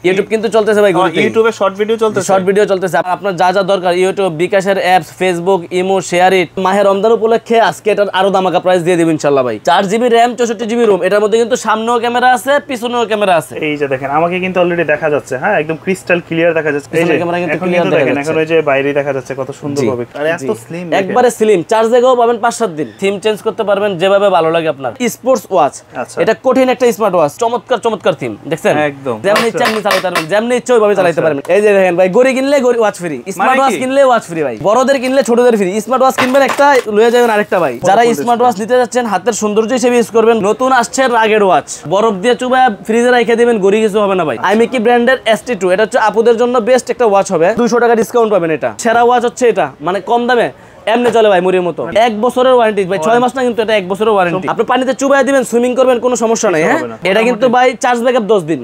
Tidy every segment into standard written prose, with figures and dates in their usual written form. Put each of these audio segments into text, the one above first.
YouTube কিন্তু চলতেছে ভাই, ইউটিউবে শর্ট ভিডিও চলতেছে, শর্ট ভিডিও চলতেছে। আপনার যা যা দরকার ইউটিউব, বিকাশের apps, Facebook, imo, share it. মাহে রমজান উপলক্ষে আজকে এটার আরো দামাকা প্রাইস দিয়ে দিব ইনশাআল্লাহ ভাই। 4GB RAM 64GB ROM, এটার মধ্যে কিন্তু সামনেও ক্যামেরা আছে, পিছনেও ক্যামেরা আছে। এই যে দেখেন আমাকে কিন্তু অলরেডি দেখা যাচ্ছে, হ্যাঁ একদম ক্রিস্টাল ক্লিয়ার দেখা যাচ্ছে। এই যে ক্যামেরা কিন্তু ক্লিয়ার দেখা যাচ্ছে, এখন ওই যে বাইরে দেখা যাচ্ছে কত সুন্দর ভাবে। আর এত স্লিম, একবারে স্লিম। চার্জ দেগাও পাবেন 5-7 দিন। থিম চেঞ্জ করতে পারবেন যেভাবে ভালো লাগে আপনার। স্পোর্টস ওয়াচ, এটা কঠিন একটা স্মার্ট ওয়াচ, চমৎকার চমৎকার থিম দেখছেন, একদম যেমনি ইচ্ছা আপনি চালাতে পারবেন, যেমনি ইচ্ছা ওইভাবে চালাতে পারবেন। এই যে দেখেন ভাই, গড়ি কিনলে ওয়াচ ফ্রি, স্মার্ট ওয়াচ কিনলে ওয়াচ ফ্রি ভাই। বড়দের কিনলে ছোটদের ফ্রি। স্মার্ট ওয়াচ কিনবেন একটা, লয়ে যাবেন আরেকটা ভাই। যারা স্মার্ট ওয়াচ নিতে যাচ্ছেন হাতের সৌন্দর্য হিসেবে ইউজ করবেন। নতুন আসছে রাগের ওয়াচ, বরফ দিয়ে চুবায় ফ্রিজে রেখে দিবেন, গড়ি কিছু হবে না ভাই। আইমিকি ব্র্যান্ডের ST2, এটা হচ্ছে আপুদের জন্য বেস্ট একটা ওয়াচ হবে। 200 টাকা ডিসকাউন্ট পাবেন। এটা সেরা ওয়াচ হচ্ছে এটা, মানে কম দামে এমনি চলে ভাই মুড়ির মতো। 1 বছরের ওয়ারেন্টি ভাই, 6 মাস না কিন্তু, এটা 1 বছরের ওয়ারেন্টি। আপনি পানিতে চুবাই দিবেন, সুইমিং করবেন, কোনো সমস্যা নাই। হ্যাঁ এটা কিন্তু ভাই চার্জ ব্যাকআপ 10 দিন।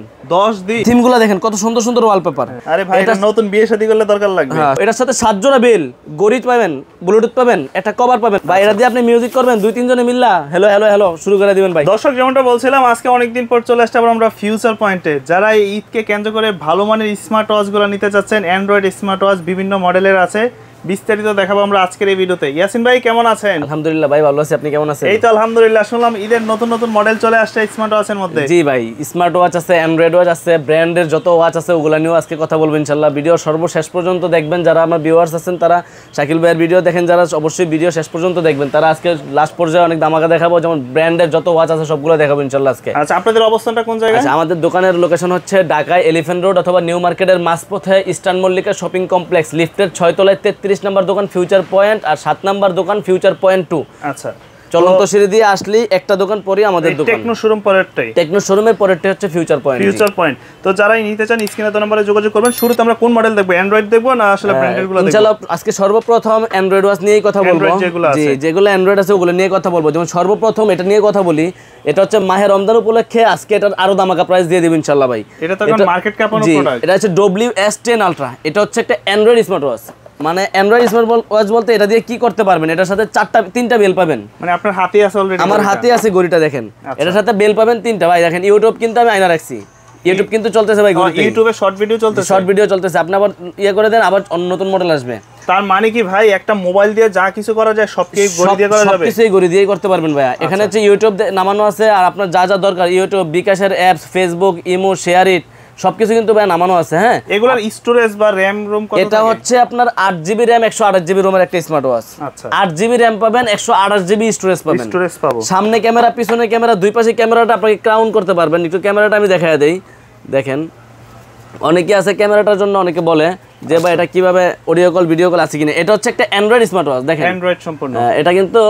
থিমগুলো দেখেন কত সুন্দর সুন্দর ওয়ালপেপার। আরে ভাই এটা নতুন বিয়ে শাদী করলে দরকার লাগবে। এটার সাথে 7 জোড়া বেল, গড়ি পাবেন, ব্লুটুথ পাবেন, একটা কভার পাবেন ভাই। এটা দিয়ে আপনি মিউজিক করবেন, 2-3 জনে মিল্লা হ্যালো হ্যালো হ্যালো শুরু করে দিবেন ভাই। দর্শক যেমনটা বলছিলাম, আজকে অনেকদিন পর চলে আসছে আমরা ফিউচার পয়েন্টে। যারা ঈদকে কেন্দ্র করে ভালো মানের স্মার্ট ওয়াচগুলো নিতে চাচ্ছেন, অ্যান্ড্রয়েড স্মার্ট ওয়াচ বিভিন্ন মডেলের আছে, বিস্তারিত দেখাবো আমরা আজকের এই ভিডিওতে। ইয়াসিন ভাই কেমন আছেন? আলহামদুলিল্লাহ ভাই ভালো আছি, আপনি কেমন আছেন? এই তো আলহামদুলিল্লাহ। শুনলাম ঈদের নতুন নতুন মডেল চলে আসছে স্মার্ট ওয়াচের মধ্যে। জি ভাই, স্মার্ট ওয়াচ আছে, অ্যান্ড্রয়েড ওয়াচ আছে, ব্র্যান্ডের যত ওয়াচ আছে ওগুলা নিয়েও আজকে কথা বলবো ইনশাআল্লাহ। ভিডিও সর্বশেষ পর্যন্ত দেখবেন। যারা আমার ভিউয়ার্স আছেন তারা শাকিল ভাইয়ের ভিডিও দেখেন, যারা অবশ্যই ভিডিও শেষ পর্যন্ত দেখবেন, তারা আজকে লাস্ট পর্যায়ে অনেক দামাকা দেখাবো। যেমন ব্র্যান্ডের যত ওয়াচ আছে সবগুলো দেখাবো ইনশাআল্লাহ আজকে। আচ্ছা, আপনাদের অবস্থানটা কোন জায়গায়? আচ্ছা, আমাদের দোকানের লোকেশন হচ্ছে ঢাকায় এলিফ্যান্ট রোড অথবা নিউ মার্কেটের মাঝপথে ইস্টার্ন মল্লিকা শপিং কমপ্লেক্স, লিফটের 6 তলায় 33 নম্বর দোকান ফিউচার পয়েন্ট, আর 7 নম্বর দোকান ফিউচার পয়েন্ট 2। আচ্ছা, চলন্ত সিঁড়ি দিয়ে আসলে একটা দোকান পরে আমাদের দোকান। টেকনো শোরুম পরেরটাই, টেকনো শোরুমের পরেরটা হচ্ছে ফিউচার পয়েন্ট। Future point. তো যারাই নিতে চান স্ক্রিনে তো নম্বরে যোগাযোগ করবেন। শুরুতে আমরা কোন মডেল দেখব? অ্যান্ড্রয়েড দেখব না আসলে ব্র্যান্ডেড গুলো দেখব? ইনশাআল্লাহ আজকে সর্বপ্রথম অ্যান্ড্রয়েড ওয়াচ নিয়েই কথা বলবো। জি, যেগুলো অ্যান্ড্রয়েড আছে ওগুলো নিয়ে কথা বলবো। যেমন সর্বপ্রথম এটা নিয়ে কথা বলি, এটা হচ্ছে মাহে রমজান উপলক্ষে আজকে এটার আরো দামাকা প্রাইস দিয়ে দিব ইনশাআল্লাহ ভাই। এটা তো এখন মার্কেট ক্যাপানো প্রোডাক্ট। এটা হচ্ছে WS10 আলট্রা। এটা হচ্ছে একটা অ্যান্ড্রয়েড স্মার্ট ওয়াচ। মানে অ্যান্ড্রয়েড স্মার্ট ওয়াচ বলতে এটা দিয়ে কি করতে পারবেন, এটার সাথে 3টা বেল পাবেন। মানে আপনার হাতে আছে অলরেডি? আমার হাতে আছে ঘড়িটা দেখেন। এটার সাথে বেল পাবেন 3টা ভাই। দেখেন ইউটিউব কিন্তু আমি আয়না রাখছি, ইউটিউব কিন্তু চলতেছে ভাই, ইউটিউবে শর্ট ভিডিও চলতেছে, শর্ট ভিডিও চলতেছে। আপনি আবার ইয়ে করে দেন, আবার নতুন মডেল আসবে। তার মানে কি ভাই, একটা মোবাইল দিয়ে যা কিছু করা যায় সবকিছু গড়ি দিয়ে করা যাবে? সবকিছুই গড়ি দিয়ে করতে পারবেন ভাই। এখানে হচ্ছে ইউটিউব নামানো আছে, আর আপনার যা যা দরকার ইউটিউব, বিকাশের apps, Facebook, imo, share it সবকিছু কিন্তু ভাই নামানো আছে। হ্যাঁ, এগুলার স্টোরেজ বা র‍্যাম রোম কত? এটা হচ্ছে আপনার 8GB RAM 128GB ROM এর একটা স্মার্ট ওয়াচ। আচ্ছা, 8GB RAM পাবেন, 128GB স্টোরেজ পাবেন। স্টোরেজ পাবো। সামনে ক্যামেরা, পিছনে ক্যামেরা, দুই পাশে ক্যামেরাটা আপনাকে ক্রাউন করতে পারবেন। একটু ক্যামেরাটা আমি দেখায় দেই। দেখেন অনেকে আছে ক্যামেরাটার জন্য অনেকে বলে যে ভাই এটা কিভাবে অডিও কল ভিডিও কল আছে কিনা। এটা হচ্ছে একটা অ্যান্ড্রয়েড স্মার্ট ওয়াচ। দেখেন অ্যান্ড্রয়েড সম্পূর্ণ। এটা কিন্তু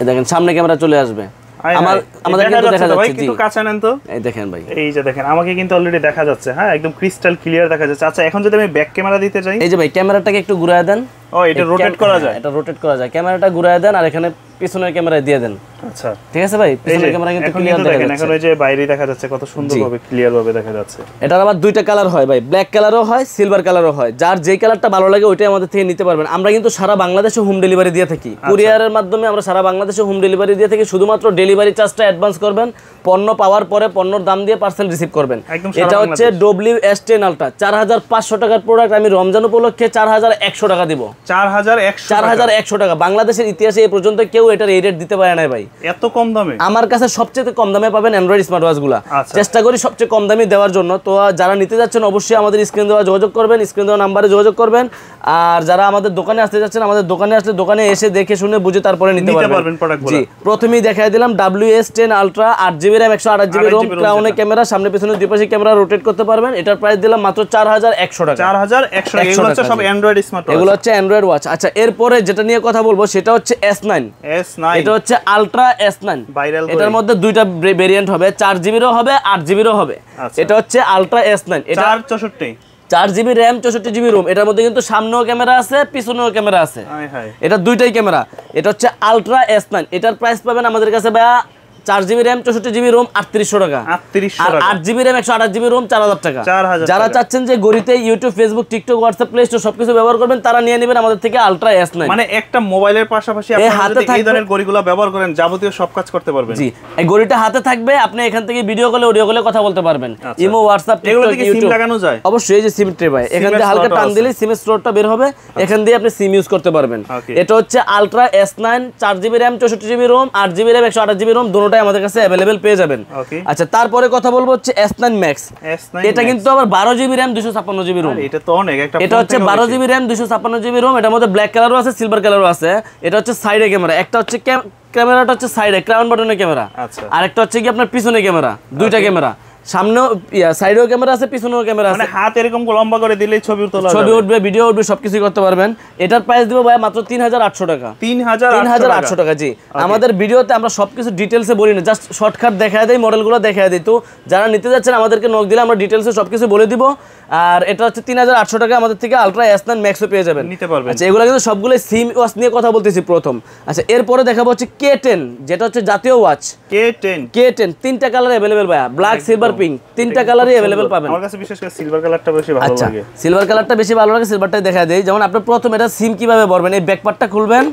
দেখেন সামনে ক্যামেরা চলে আসবে। আমাদের কিন্তু দেখা যাচ্ছে। ভাই একটু কাছে নেন তো। এই দেখেন ভাই, এই যে দেখেন আমাকে কিন্তু অলরেডি দেখা যাচ্ছে। হ্যাঁ, একদম ক্রিস্টাল ক্লিয়ার দেখা যাচ্ছে। আচ্ছা, এখন যদি আমি ব্যাক ক্যামেরা দিতে চাই, এই যে ভাই ক্যামেরাটাকে একটু ঘুরায় দেন। ও, এটা রোটেট করা যায়? এটা রোটেট করা যায়। ক্যামেরাটা ঘুরায় দেন আর এখানে পিছনের ক্যামেরায় দিয়ে দেন। আচ্ছা, ঠিক আছে ভাই, পিছনের ক্যামেরা কিন্তু ক্লিয়ার দেখা যাচ্ছে। এখন ওই যে বাইরে দেখা যাচ্ছে কত সুন্দরভাবে ক্লিয়ার ভাবে দেখা যাচ্ছে। এটার আবার 2টা কালার হয় ভাই, ব্ল্যাক কালারও হয়, সিলভার কালারও হয়। যার যেই কালারটা ভালো লাগে ওইটাই আমাদের থেকে নিতে পারবেন। আমরা কিন্তু সারা বাংলাদেশে হোম ডেলিভারি দিয়ে থাকি, কুরিয়ারের মাধ্যমে আমরা সারা বাংলাদেশে হোম ডেলিভারি দিয়ে থাকি। শুধুমাত্র ডেলিভারি চার্জটা অ্যাডভান্স করবেন, পণ্য পাওয়ার পরে পণ্যর দাম দিয়ে পার্সেল রিসিভ করবেন। এটা হচ্ছে WS10 আলট্রা, 4500 টাকার প্রোডাক্ট। আমি রমজান উপলক্ষে 4100 টাকা দিব। 4100 টাকা। বাংলাদেশের ইতিহাসে এই পর্যন্ত কেউ এটার এই রেট দিতে পারে না ভাই, এত কম দামে। আমার কাছে সবচেয়ে কম দামে পাবেন অ্যান্ড্রয়েড স্মার্ট ওয়াচগুলো। চেষ্টা করি সবচেয়ে কম দামে দেওয়ার জন্য। তো যারা নিতে যাচ্ছেন অবশ্যই আমাদের স্ক্রিন দেওয়া যোগাযোগ করবেন, স্ক্রিন দেওয়া নাম্বারে যোগাযোগ করবেন। আর যারা আমাদের দোকানে আসতে যাচ্ছেন, আমাদের দোকানে আসলে দোকানে এসে দেখে শুনে বুঝে তারপরে নিতে পারবেন প্রোডাক্টগুলো। জি, প্রথমেই দেখাই দিলাম WS10 ultra, 8GB RAM 128GB ROM, ক্রাউনে ক্যামেরা, সামনে পিছনে দুই পাশে ক্যামেরা রোটেট করতে পারবেন। এটার প্রাইস দিলাম মাত্র 4100 টাকা। 4100 টাকা। এগুলো হচ্ছে সব অ্যান্ড্রয়েড স্মার্ট ওয়াচ। এগুলো হচ্ছে অ্যান্ড্রয়েড ওয়াচ। আচ্ছা, এরপরে যেটা নিয়ে কথা বলবো সেটা হচ্ছে S9। এটা হচ্ছে আলট্রা S9। এটার মধ্যে 2টা ভেরিয়েন্ট হবে, 4GB রও হবে, 8GB রও হবে। এটা হচ্ছে আলট্রা S9। এটা 4GB RAM 64GB ROM। এটার মধ্যে কিন্তু সামনেও ক্যামেরা আছে, পিছনেও ক্যামেরা আছে। এটা 2টাই ক্যামেরা। এটা হচ্ছে আলট্রা S9। এটার প্রাইস পাবেন আমাদের কাছে ভাইয়া 4GB RAM 64GB ROM 3800 টাকা। 3800 আর টাকা। 8GB RAM 128GB ROM 4000 টাকা। 4000 যারা চাচ্ছেন যে গড়িতে YouTube, Facebook, TikTok, WhatsApp, Play Store সবকিছু ব্যবহার করবেন তারা নিয়ে নেবেন আমাদের থেকে আলট্রা S9। মানে একটা মোবাইলের পাশাপাশি আপনারা যদি এই ধরনের ঘড়িগুলো ব্যবহার করেন যাবতীয় সব কাজ করতে পারবেন। জি, এই ঘড়িটা হাতে থাকবে, আপনি এখান থেকে ভিডিও কলে, অডিও কলে কথা বলতে পারবেন। ইমো, হোয়াটসঅ্যাপ, এগুলো টিকটক, থেকে সিম ইউটিউব লাগানো যায়? অবশ্যই। এই যে সিম ট্রে ভাই, এখান থেকে হালকা টান দিলে সিমের স্লটটা বের হবে, এখান দিয়ে আপনি সিম ইউজ করতে পারবেন। এটা হচ্ছে ultra S9, 4GB RAM 64GB ROM, 8GB RAM 128GB ROM, দুটোটাই আমাদের কাছে अवेलेबल পেয়ে যাবেন। আচ্ছা, তারপরে কথা বলবো হচ্ছে S9 Max। এটা কিন্তু আবার 12GB RAM 256GB ROM। এটা তো অনেক, এটা হচ্ছে 12GB RAM 256GB ROM। এটার মধ্যে ব্ল্যাক কালারও আছে, সিলভার কালারও আছে। এটা হচ্ছে সাইডে ক্যামেরা, একটা হচ্ছে ক্যামেরাটা হচ্ছে সাইডে ক্রাউন বাটনের ক্যামেরা, আর একটা হচ্ছে কি আপনার পিছনে ক্যামেরা, দুইটা ক্যামেরা, সামনেও সাইডেও ক্যামেরা আছে, পিছনেও ক্যামেরা আছে। মানে হাত এরকম লম্বা করে দিলেই ছবি তোলা যাবে, ছবি উঠবে, ভিডিও উঠবে, সবকিছু করতে পারবেন। এটার প্রাইস দিব ভাই মাত্র 3800 টাকা। 3800 টাকা। জি, আমাদের ভিডিওতে আমরা সবকিছু ডিটেইলসে বলি না, জাস্ট শর্টকাট দেখায় দেই, মডেলগুলো দেখায় দিই। তো যারা নিতে যাচ্ছেন আমাদেরকে নক দিলে আমরা ডিটেইলসে সবকিছু বলে দিব। আর এটা হচ্ছে 3800 টাকা, আমাদের থেকে আলট্রা S9 Maxও পেয়ে যাবেন, নিতে পারবেন। আচ্ছা, এগুলো কিন্তু সবগুলো সিম ওয়াচ নিয়ে কথা বলতেছি প্রথম। আচ্ছা, এরপরে দেখাবো হচ্ছে K10, যেটা হচ্ছে জাতীয় ওয়াচ। K10 তিনটা কালার अवेलेबल ভাই, ব্ল্যাক, সিলভার, পিঙ্ক, তিনটা কালারই अवेलेबल পাবেন। আমার কাছে বিশেষ করে সিলভার কালারটা বেশি ভালো লাগে। সিলভার কালারটা বেশি ভালো লাগে, সিলভারটাই দেখা দেই। যেমন আপনি প্রথম এটা সিম কিভাবে ভরবেন, এই ব্যাকপার্টটা খুলবেন,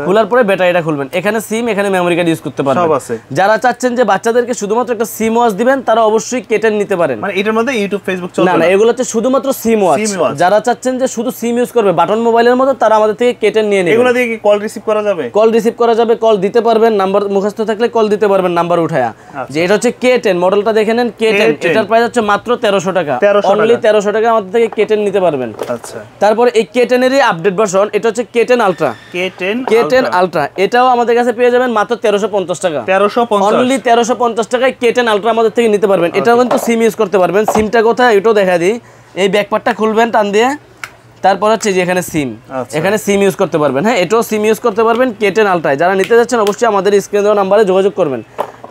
খোলার পরে ব্যাটারিটা খুলবেন, এখানে সিম, এখানে মেমরি কার্ড ইউজ করতে পারবেন। সব আছে। যারা চাচ্ছেন যে বাচ্চাদেরকে শুধুমাত্র একটা সিম ওয়াচ দিবেন তারা অবশ্যই K10 নিতে পারেন। মানে এটার মধ্যে ইউটিউব, ফেসবুক চলবে না, এগুলো হচ্ছে শুধুমাত্র সিম ওয়াচ। যারা চাচ্ছেন যে শুধু সিম ইউজ করবে বাটন মোবাইলের মতো, তারা আমাদের থেকে K10 নিয়ে নেবেন। এগুলো দিয়ে কি কল রিসিভ করা যাবে? কল রিসিভ করা যাবে, কল দিতে পারবেন, নাম্বার মুখস্থ থাকলে কল দিতে পারবেন নাম্বার উঠায়া। যে এটা হচ্ছে K10 মডেলটা দেখে নেন, K10 এটার প্রাইস হচ্ছে মাত্র 1300 টাকা। অনলি 1300 টাকা আমাদের থেকে K10 নিতে পারবেন। আচ্ছা, তারপর এই K10 এরই আপডেট ভার্সন, এটা হচ্ছে K10 আলট্রা। K10 আলট্রা এটাও আমাদের কাছে পেয়ে যাবেন মাত্র 1350 টাকা। 1350, অনলি 1350 টাকায় K10 আলট্রা আমাদের থেকে নিতে পারবেন। এটাও কিন্তু সিম ইউজ করতে পারবেন। সিমটা কোথায় এটাও দেখা দিই, এই ব্যাকপার্টটা খুলবেন টান দিয়ে, তারপর হচ্ছে যে এখানে সিম, এখানে সিম ইউজ করতে পারবেন। হ্যাঁ, এটাও সিম ইউজ করতে পারবেন K10 আলট্রায়। যারা নিতে যাচ্ছেন অবশ্যই আমাদের স্ক্রিনে দেওয়া নাম্বারে যোগাযোগ করবেন।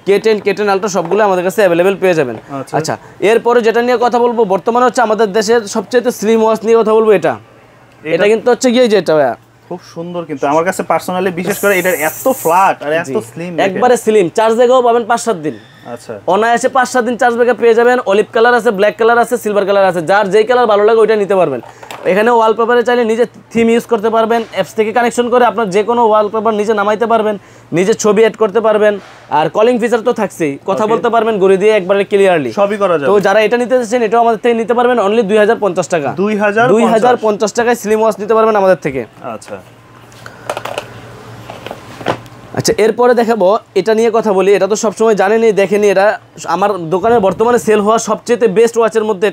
K10 আলট্রা সবগুলো আমাদের কাছে अवेलेबल পেয়ে যাবেন। আচ্ছা, এরপরে যেটা নিয়ে কথা বলবো, বর্তমানে হচ্ছে আমাদের দেশের সবচেয়ে স্লিম ওয়াচ নিয়ে কথা বলবো। এটা কিন্তু হচ্ছে গিয়ে যেটা খুব সুন্দর, কিন্তু আমার কাছে পার্সোনালি বিশেষ করে এটা এত ফ্ল্যাট আর এত স্লিম, একবারে স্লিম, চার্জ দেখাও পাবেন 5-7 দিন। আচ্ছা, অনায়াসে 5-7 দিন চার্জ ব্যাকআপ পেয়ে যাবেন। অলিভ কালার আছে, ব্ল্যাক কালার আছে, সিলভার কালার আছে, যার যেই কালার ভালো লাগে ওইটা নিতে পারবেন। এখানে ওয়ালপেপারে চাইলে নিজে থিম ইউজ করতে পারবেন, অ্যাপস থেকে কানেকশন করে আপনার যে কোনো ওয়ালপেপার নিচে নামাইতে পারবেন, নিজে ছবি অ্যাড করতে পারবেন। আর কলিং ফিচার তো থাকছেই, কথা বলতে পারবেন ঘড়ি দিয়ে একবারে ক্লিয়ারলি, সবই করা যাবে। তো যারা এটা নিতে চাচ্ছেন এটাও আমাদের থেকে নিতে পারবেন অনলি 2050 টাকা। 2050 টাকায় স্লিম ওয়াচ নিতে পারবেন আমাদের থেকে। আচ্ছা, এরপরে দেখাবো, এটা নিয়ে কথা বলি। এটা তো সবসময় জানেনই, দেখেনি, এটা আমার দোকানে বর্তমানে সেল হওয়া সবচেয়ে বেস্ট ওয়াচের মধ্যে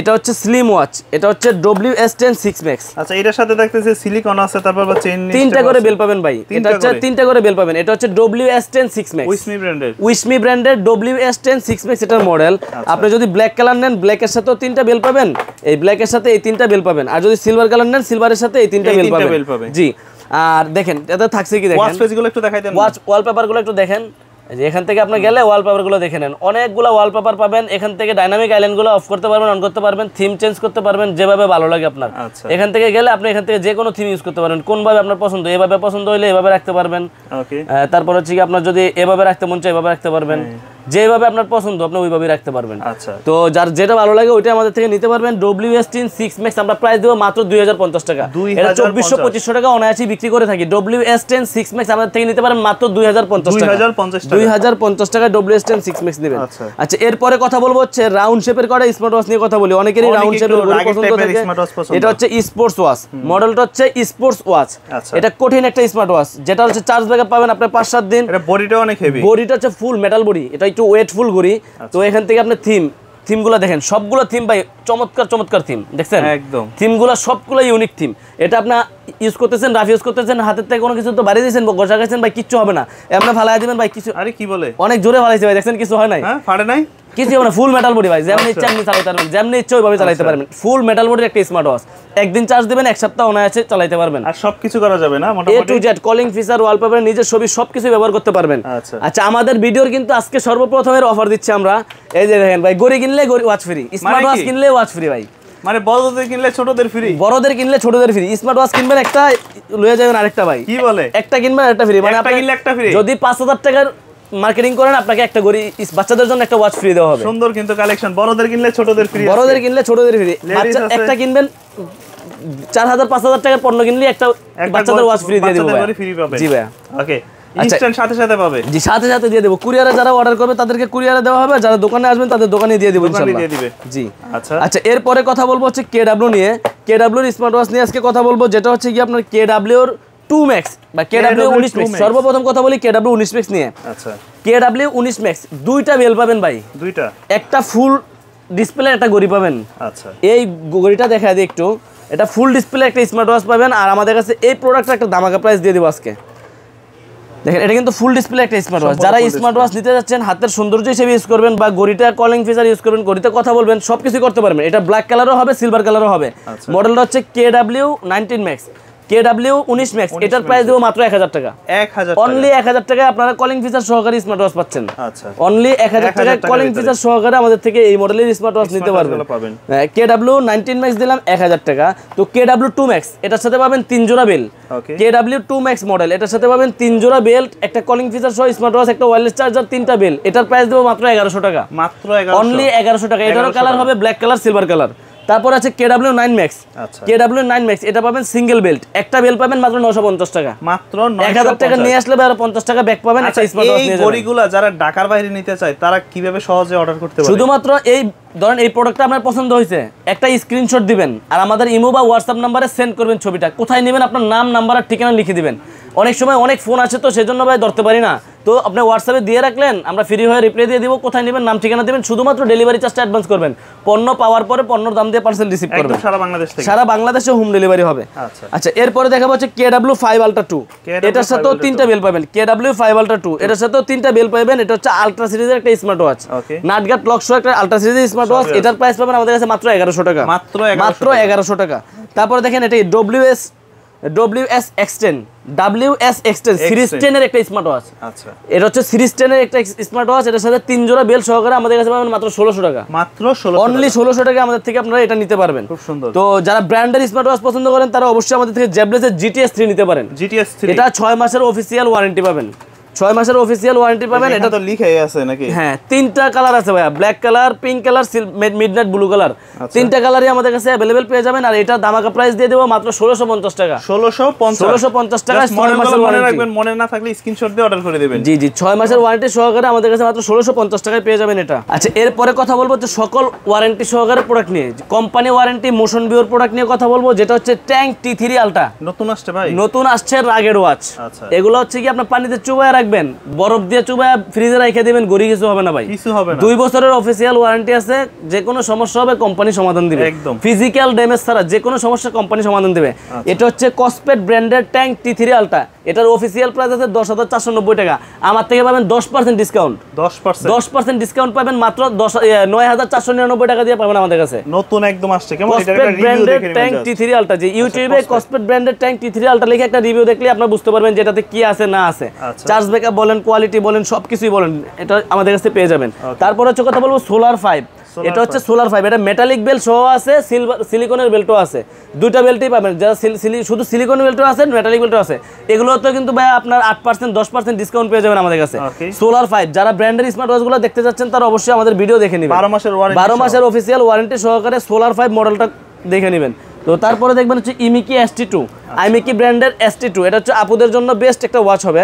এটা হচ্ছে স্লিম ওয়াচ। এটা হচ্ছে WS10 6 Max। আচ্ছা, এটার সাথে দেখতেছি সিলিকন আছে, তারপর চেইন, তিনটা করে বেল পাবেন ভাই। এটা হচ্ছে তিনটা করে বেল পাবেন। এটা হচ্ছে WS10 6 Max, উইশমি ব্র্যান্ডের WS10 6 Max এটার মডেল। আপনি যদি ব্ল্যাক কালার নেন, ব্ল্যাকের সাথেও তিনটা বেল পাবেন, এই ব্ল্যাকের সাথে এই তিনটা বেল পাবেন। আর যদি সিলভার কালার নেন, সিলভারের সাথে এই তিনটা বেল পাবেন। জি, আর দেখেন এটা থাকছে কি, দেখেন ওয়াচ পেজগুলো একটু দেখাই দেন, ওয়াচ ওয়ালপেপারগুলো একটু দেখেন। যে এখান থেকে আপনি গেলে ওয়ালপেপারগুলো দেখে নেন, অনেকগুলো ওয়ালপেপার পাবেন। এখান থেকে ডাইনামিক আইল্যান্ডগুলো অফ করতে পারবেন, অন করতে পারবেন, থিম চেঞ্জ করতে পারবেন যেভাবে ভালো লাগে আপনার। এখান থেকে গেলে আপনি এখান থেকে যে কোনো থিম ইউজ করতে পারবেন, কোনভাবে আপনার পছন্দ, এভাবে পছন্দ হইলে এভাবে রাখতে পারবেন। তারপর হচ্ছে কি আপনার যদি এভাবে রাখতে মন চায় এভাবে রাখতে পারবেন, যেভাবে আপনার পছন্দ আপনি ওইভাবেই রাখতে পারবেন। তো যার যেটা ভালো লাগে ওইটা আমাদের থেকে নিতে পারবেন। WS10 6 Max আমরা প্রাইস দেবো মাত্র 2050 টাকা। এটা 2400-2500 টাকা অনায়াসই বিক্রি করে থাকি। WS10 6 Max আমাদের থেকে নিতে পারেন মাত্র 2050 টাকা। 2050 টাকায় WS10 6 Max নেবেন। আচ্ছা, এরপরে কথা বলবো হচ্ছে রাউন্ড শেপের করা স্মার্ট ওয়াচ নিয়ে কথা বলি। অনেকেরই রাউন্ড শেপের ঘড়ি পছন্দ থাকে। এটা হচ্ছে স্পোর্টস ওয়াচ, মডেলটা হচ্ছে স্পোর্টস ওয়াচ। এটা কঠিন একটা স্মার্ট ওয়াচ, যেটা হচ্ছে চার্জ ব্যাকআপ পাবেন আপনি 5-7 দিন। এটা বডিটা অনেক হেভি, বডিটা হচ্ছে ফুল মেটাল বডি, এটা একটু ওয়েটফুল ঘড়ি। তো এখান থেকে আপনি থিমগুলো দেখেন, সবগুলো থিম ভাই চমৎকার থিম, দেখছেন একদম থিমগুলো সবগুলো ইউনিক থিম। এটা আপনি ইউজ করতেছেন, রাফ ইউজ করতেছেন, হাতের থেকে কোনো কিছু তো বাড়িয়ে দিয়েছেন, গোসা গেছেন ভাই, কিচ্ছু হবে না। আপনি ফালাই দিবেন ভাই, কিছু আরে কি বলে অনেক জোরে ফালাইছে ভাই, দেখছেন কিছু হয় নাই, ফাড়ে নাই, কিছু হবে না। ফুল মেটাল বডি ভাই, যেমন ইচ্ছা আপনি চালাতে পারবেন, যেমন ইচ্ছা ওইভাবে চালাতে পারবেন। ফুল মেটাল বডির একটা স্মার্ট ওয়াচ, একদিন চার্জ দিবেন, এক সপ্তাহ অনায়াসে চালাতে পারবেন। আর সবকিছু করা যাবে না, A to Z calling feature, wallpaper, নিজের ছবি সবকিছু ব্যবহার করতে পারবেন। আচ্ছা, আমাদের ভিডিওর কিন্তু আজকে সর্বপ্রথমের অফার দিচ্ছি আমরা। এই যে দেখেন ভাই, ঘড়ি কিনলে ওয়াচ ফ্রি, স্মার্ট ওয়াচ কিনলে ওয়াচ ফ্রি ভাই। মানে বড়দের কিনলে ছোটদের ফ্রি, বড়দের কিনলে ছোটদের ফ্রি। স্মার্ট ওয়াচ কিনবেন একটা, লয়ে যাবেন আরেকটা ভাই। কি বলে? একটা কিনবেন আরেকটা ফ্রি, মানে একটা কিনলে একটা ফ্রি। যদি 5000 টাকার মার্কেটিং করেন, আপনাকে একটা ঘড়ি, বাচ্চাদের জন্য একটা ওয়াচ ফ্রি দেওয়া হবে। সুন্দর কিন্তু কালেকশন, বড়দের কিনলে ছোটদের ফ্রি, বড়দের কিনলে ছোটদের ফ্রি। বাচ্চা একটা কিনবেন 4000-5000 টাকার পণ্য কিনলে একটা বাচ্চাদের ওয়াচ ফ্রি দিয়ে দেব ভাই। জি ভাই, ওকে, ইনস্ট্যান্ট সাথে সাথে পাবে। জি, সাথে সাথে দিয়ে দেব। কুরিয়ারে যারা অর্ডার করবে তাদেরকে কুরিয়ারে দেওয়া হবে, যারা দোকানে আসবেন তাদের দোকানে দিয়ে দেব ইনশাআল্লাহ। জি আচ্ছা আচ্ছা, এরপরে কথা বলবো হচ্ছে কেডব্লিউ নিয়ে। কেডব্লিউ এর স্মার্ট ওয়াচ নিয়ে আজকে কথা বলবো, যেটা হচ্ছে কি আপনার কেডব্লিউ এর 2 ম্যাক্স বা কেডব্লিউ 19 ম্যাক্স। সর্বপ্রথম কথা বলি কেডব্লিউ 19 ম্যাক্স নিয়ে। আচ্ছা, কেডব্লিউ 19 ম্যাক্স দুইটা বেল পাবেন ভাই, দুইটা, একটা ফুল ডিসপ্লে একটা ঘড়ি পাবেন। আচ্ছা, এই ঘড়িটা দেখা দিই একটু, এটা ফুল ডিসপ্লে একটা স্মার্ট ওয়াচ পাবেন। আর আমাদের কাছে এই প্রোডাক্টটা একটা ধামাকা প্রাইস দিয়ে দেব আজকে। দেখেন, এটা কিন্তু ফুল ডিসপ্লে একটা স্মার্ট ওয়াচ। যারা স্মার্ট ওয়াচ নিতে যাচ্ছেন, হাতের সৌন্দর্য হিসেবে ইউজ করবেন বা ঘড়িটা কলিং ফিচার ইউজ করবেন, ঘড়িতে কথা বলবেন, সবকিছু করতে পারবেন। এটা ব্ল্যাক কালারও হবে, সিলভার কালারও হবে। মডেলটা হচ্ছে কেডব্লিউ 19 ম্যাক্স, কেডব্লিউ 19 ম্যাক্স। এটার প্রাইস দেব মাত্র 1000 টাকা। 1000, অনলি 1000 টাকায় আপনারা কলিং ফিচার সহকারে স্মার্ট ওয়াচ পাচ্ছেন। আচ্ছা, অনলি 1000 টাকায় কলিং ফিচার সহকারে আমাদের থেকে এই মডেলের স্মার্ট ওয়াচ নিতে পারবেন। কেডব্লিউ 19 ম্যাক্স দিলাম 1000 টাকা। তো কেডব্লিউ 2 ম্যাক্স, এটার সাথে পাবেন 3 জোড়া বেল। কেডব্লিউ 2 ম্যাক্স মডেল, এটার সাথে পাবেন 3 জোড়া বেল্ট, একটা কলিং ফিচার সহ স্মার্ট ওয়াচ, একটা ওয়্যারলেস চার্জার, 3টা বেল। এটার প্রাইস দেব মাত্র 1100 টাকা। মাত্র 1100, অনলি 1100 টাকা। এটারও কালার হবে ব্ল্যাক কালার, সিলভার কালার। তারপর আছে কেডব্লিউ 9 ম্যাক্স। কেডব্লিউ 9 ম্যাক্স, এটা পাবেন সিঙ্গেল বেল্ট, একটা বেল পাবেন মাত্র 950 টাকা। মাত্র 1000 টাকা নিয়ে আসলে আর 50 টাকা ব্যাক পাবেন। একটা স্মার্ট ওয়াচ নিয়ে যাবেন। এই ঘড়িগুলো যারা ঢাকার বাইরে নিতে চায় তারা কিভাবে সহজে অর্ডার করতে পারে? শুধুমাত্র এই ধরেন এই প্রোডাক্টটা আপনার পছন্দ হয়েছে, একটা স্ক্রিনশট দিবেন আর আমাদের ইমো বা হোয়াটসঅ্যাপ নাম্বারে সেন্ড করবেন ছবিটা। কোথায় নেবেন আপনার নাম, নাম্বার আর ঠিকানা লিখে দিবেন। অনেক সময় অনেক ফোন আছে তো সেজন্য ভাই ধরতে পারি না, তো আপনি হোয়াটসঅ্যাপে দিয়ে রাখলেন, আমরা ফ্রি হয়ে রিপ্লাই দিয়ে দিব। কোথায় নেবেন, নাম ঠিকানা দিবেন, শুধুমাত্র ডেলিভারি চার্জটা অ্যাডভান্স করবেন। পণ্য পাওয়ার পরে পণ্যর দাম দিয়ে পার্সেল রিসিভ করবেন। সারা বাংলাদেশ থেকে, সারা বাংলাদেশে হোম ডেলিভারি হবে। আচ্ছা, এরপরে দেখাবো হচ্ছে কেডব্লিউ 5 আলট্রা 2। এটার সাথেও 3টা বেল পাবেন। কেডব্লিউ 5 আলট্রা 2, এটার সাথেও 3টা বেল পাবেন। এটা হচ্ছে আলট্রা সিরিজের একটা স্মার্ট ওয়াচ, নাটগাট লক সহ একটা আলট্রা সিরিজের স্মার্ট ওয়াচ। এটার প্রাইস পাবেন আমাদের কাছে মাত্র 1100 টাকা। মাত্র 1100 টাকা। তারপরে দেখেন, এটা WS X10 সিরিজ 10 এর একটা স্মার্ট ওয়াচ। আচ্ছা, এটা হচ্ছে সিরিজ 10 এর একটা স্মার্ট ওয়াচ। এটার সাথে 3 জোড়া বেল সহকারে আমাদের কাছে পাবেন মাত্র 1600 টাকা। মাত্র 1600, অনলি 1600 টাকা আমাদের থেকে আপনারা এটা নিতে পারবেন। খুব সুন্দর। তো যারা ব্র্যান্ডের স্মার্ট ওয়াচ পছন্দ করেন তারা অবশ্যই আমাদের থেকে জ্যাবলেসের GTS 3 নিতে পারেন। GTS 3, এটা 6 মাসের অফিশিয়াল ওয়ারেন্টি পাবেন। 6 মাসের অফিশিয়াল ওয়ারেন্টি পাবেন। এটা তো লিখাই আছে নাকি? হ্যাঁ, 3টা কালার আছে ভাইয়া, black colour, pink colour, midnight blue colour. 3টা কালারই আমাদের কাছে अवेलेबल পেয়ে যাবেন। আর এটা দামাকা প্রাইস দিয়ে দেব মাত্র 1650 টাকা। 1650 টাকা। 6 মাসের ওয়ারেন্টি রাখবেন, মনে না থাকলে স্ক্রিনশট দিয়ে অর্ডার করে দিবেন। জি জি, 6 মাসের ওয়ারেন্টি সহকারে আমাদের কাছে মাত্র 1650 টাকায় পেয়ে যাবেন এটা। আচ্ছা, এরপরে কথা বলবো যে সকল ওয়ারেন্টি সহকারে প্রোডাক্ট নিয়ে, কোম্পানি ওয়ারেন্টি মোশন ভিউর প্রোডাক্ট নিয়ে কথা বলবো, যেটা হচ্ছে ট্যাঙ্ক T3 আলট্রা। নতুন আসছে ভাই, নতুন আসছে রাগেড ওয়াচ। আচ্ছা, এগুলো হচ্ছে কি আপনার পানিতে চুবায় রাখবেন, বরফ দিয়ে চুবায় ফ্রিজে রেখে দিবেন, ঘড়ি কিছু হবে না ভাই, কিছু হবে না। 2 বছরের অফিশিয়াল ওয়ারেন্টি আছে। যে কোনো সমস্যা হবে কোম্পানি সমাধান দিবে, একদম ফিজিক্যাল ড্যামেজ ছাড়া যে কোনো সমস্যা কোম্পানি সমাধান দিবে। এটা হচ্ছে কসপেট ব্র্যান্ডের ট্যাঙ্ক T3 আলট্রা। এটার অফিশিয়াল প্রাইস আছে 10490 টাকা। আমার থেকে পাবেন 10% ডিসকাউন্ট। 10% ডিসকাউন্ট পাবেন মাত্র 9499 টাকা দিয়ে পাবেন আমাদের কাছে। নতুন একদম আসছে, কেমন এটা একটা রিভিউ দেখে নেবেন। ট্যাঙ্ক T3 আলট্রা, যে ইউটিউবে কসপেট ব্র্যান্ডের ট্যাঙ্ক T3 আলট্রা লিখে একটা রিভিউ দেখলে আপনারা বুঝতে পারবেন যে এটাতে কি আছে না আছে। চার্জ ব্যাকআপ বলেন, কোয়ালিটি বলেন, সবকিছুই বলেন, এটা আমাদের কাছে পেয়ে যাবেন। তারপর হচ্ছে কথা বলবো সোলার 5। এটা হচ্ছে সোলার 5, এটা মেটালিক বেল্ট সহ আছে, সিলিকনের বেল্টও আছে। 2টা বেল্টই পাবেন। যারা শুধু সিলিকনের বেল্টও আছে, মেটালিক বেল্টও আছে। এগুলো তো কিন্তু ভাই আপনার 8% 10% ডিসকাউন্ট পেয়ে যাবেন আমাদের কাছে। সোলার 5 যারা ব্র্যান্ডের স্মার্ট ওয়াচগুলো দেখতে যাচ্ছেন তারা অবশ্যই আমাদের ভিডিও দেখে নেবেন। 12 মাসের অফিশিয়াল ওয়ারেন্টি সহকারে সোলার 5 মডেলটা দেখে নেবেন। তো তারপরে দেখবেন হচ্ছে ইমিকি ST2, আইমিকি ব্র্যান্ডের ST2। এটা হচ্ছে আপুদের জন্য বেস্ট একটা ওয়াচ হবে।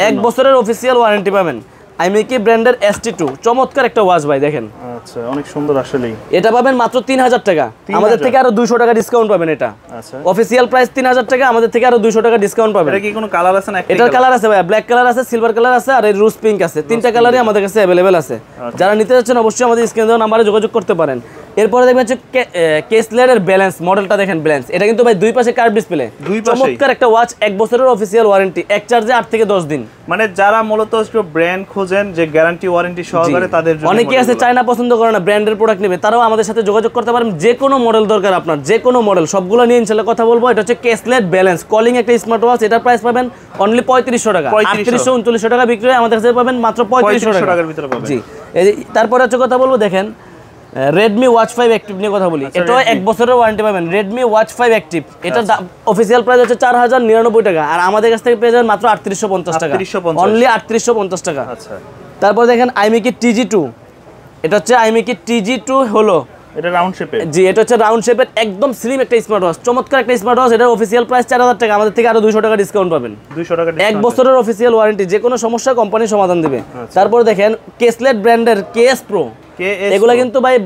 1 বছরের অফিশিয়াল ওয়ারেন্টি পাবেন। আইমিকি ব্র্যান্ডের ST2 চমৎকার একটা ওয়াচ ভাই, দেখেন। আচ্ছা, অনেক সুন্দর আসলেই। এটা পাবেন মাত্র 3000 টাকা। আমাদের থেকে আরো 200 টাকা ডিসকাউন্ট পাবেন। এটা আচ্ছা, অফিশিয়াল প্রাইস 3000 টাকা, আমাদের থেকে আরো 200 টাকা ডিসকাউন্ট পাবেন। এটা কি কোনো কালার আছে না? এটার কালার আছে ভাই, ব্ল্যাক কালার আছে, সিলভার কালার আছে, আর এই রোজ পিঙ্ক আছে। 3টা কালারই আমাদের কাছে अवेलेबल আছে। যারা নিতে যাচ্ছেন অবশ্যই আমাদের স্ক্রিনে দেওয়া নম্বরে যোগাযোগ করতে পারেন। এরপরে দেখবেন হচ্ছে কেসলের ব্যালেন্স মডেলটা, দেখেন ব্যালেন্স। এটা কিন্তু ভাই দুই পাশে কার্ভ ডিসপ্লে, চমৎকার একটা ওয়াচ। 1 বছরের অফিশিয়াল ওয়ারেন্টি, এক চার্জে 8 থেকে 10 দিন। মানে যারা মূলত ব্র্যান্ড খোঁজেন যে গ্যারান্টি ওয়ারেন্টি সহকারে, তাদের জন্য। অনেকেই আছে চায়না পছন্দ করে না, ব্র্যান্ডের প্রোডাক্ট নেবে, তারাও আমাদের সাথে যোগাযোগ করতে পারেন। যে কোনো মডেল দরকার আপনার, যে কোনো মডেল, সবগুলো নিয়ে ইনশাআল্লাহ কথা বলবো। এটা হচ্ছে কেসলেট ব্যালেন্স কলিং একটা স্মার্ট ওয়াচ। এটার প্রাইস পাবেন অনলি 3500 টাকা। 3800-3900 টাকা বিক্রি হয়, আমাদের কাছে পাবেন মাত্র 3500 টাকার ভিতরে পাবেন। জি, তারপরে হচ্ছে কথা বলবো, দেখেন Redmi Watch 5 Active নিয়ে কথা বলি, এটাও 1 বছরের ওয়ারেন্টি পাবেন। Redmi Watch 5 Active এটা অফিশিয়াল প্রাইস হচ্ছে 4099 টাকা, আর আমাদের কাছ থেকে পেয়ে যাবেন মাত্র 3850 টাকা, অনলি 3850 টাকা। আচ্ছা, তারপর দেখেন iMaki TG2, এটা হচ্ছে iMaki TG2 হলো, এটা রাউন্ড শেপে। জি, এটা হচ্ছে রাউন্ড শেপের একদম স্লিম একটা স্মার্ট ওয়াচ, চমৎকার একটা স্মার্ট ওয়াচ। এটার অফিশিয়াল প্রাইস 4000 টাকা, আমাদের থেকে আরো 200 টাকা ডিসকাউন্ট পাবেন। 200 টাকা 1 বছরের অফিশিয়াল ওয়ারেন্টি, যে কোনো সমস্যা কোম্পানি সমাধান দিবে। তারপর দেখেন কেসলেট ব্র্যান্ডের KS Pro, এগুলা কিন্তু ভাই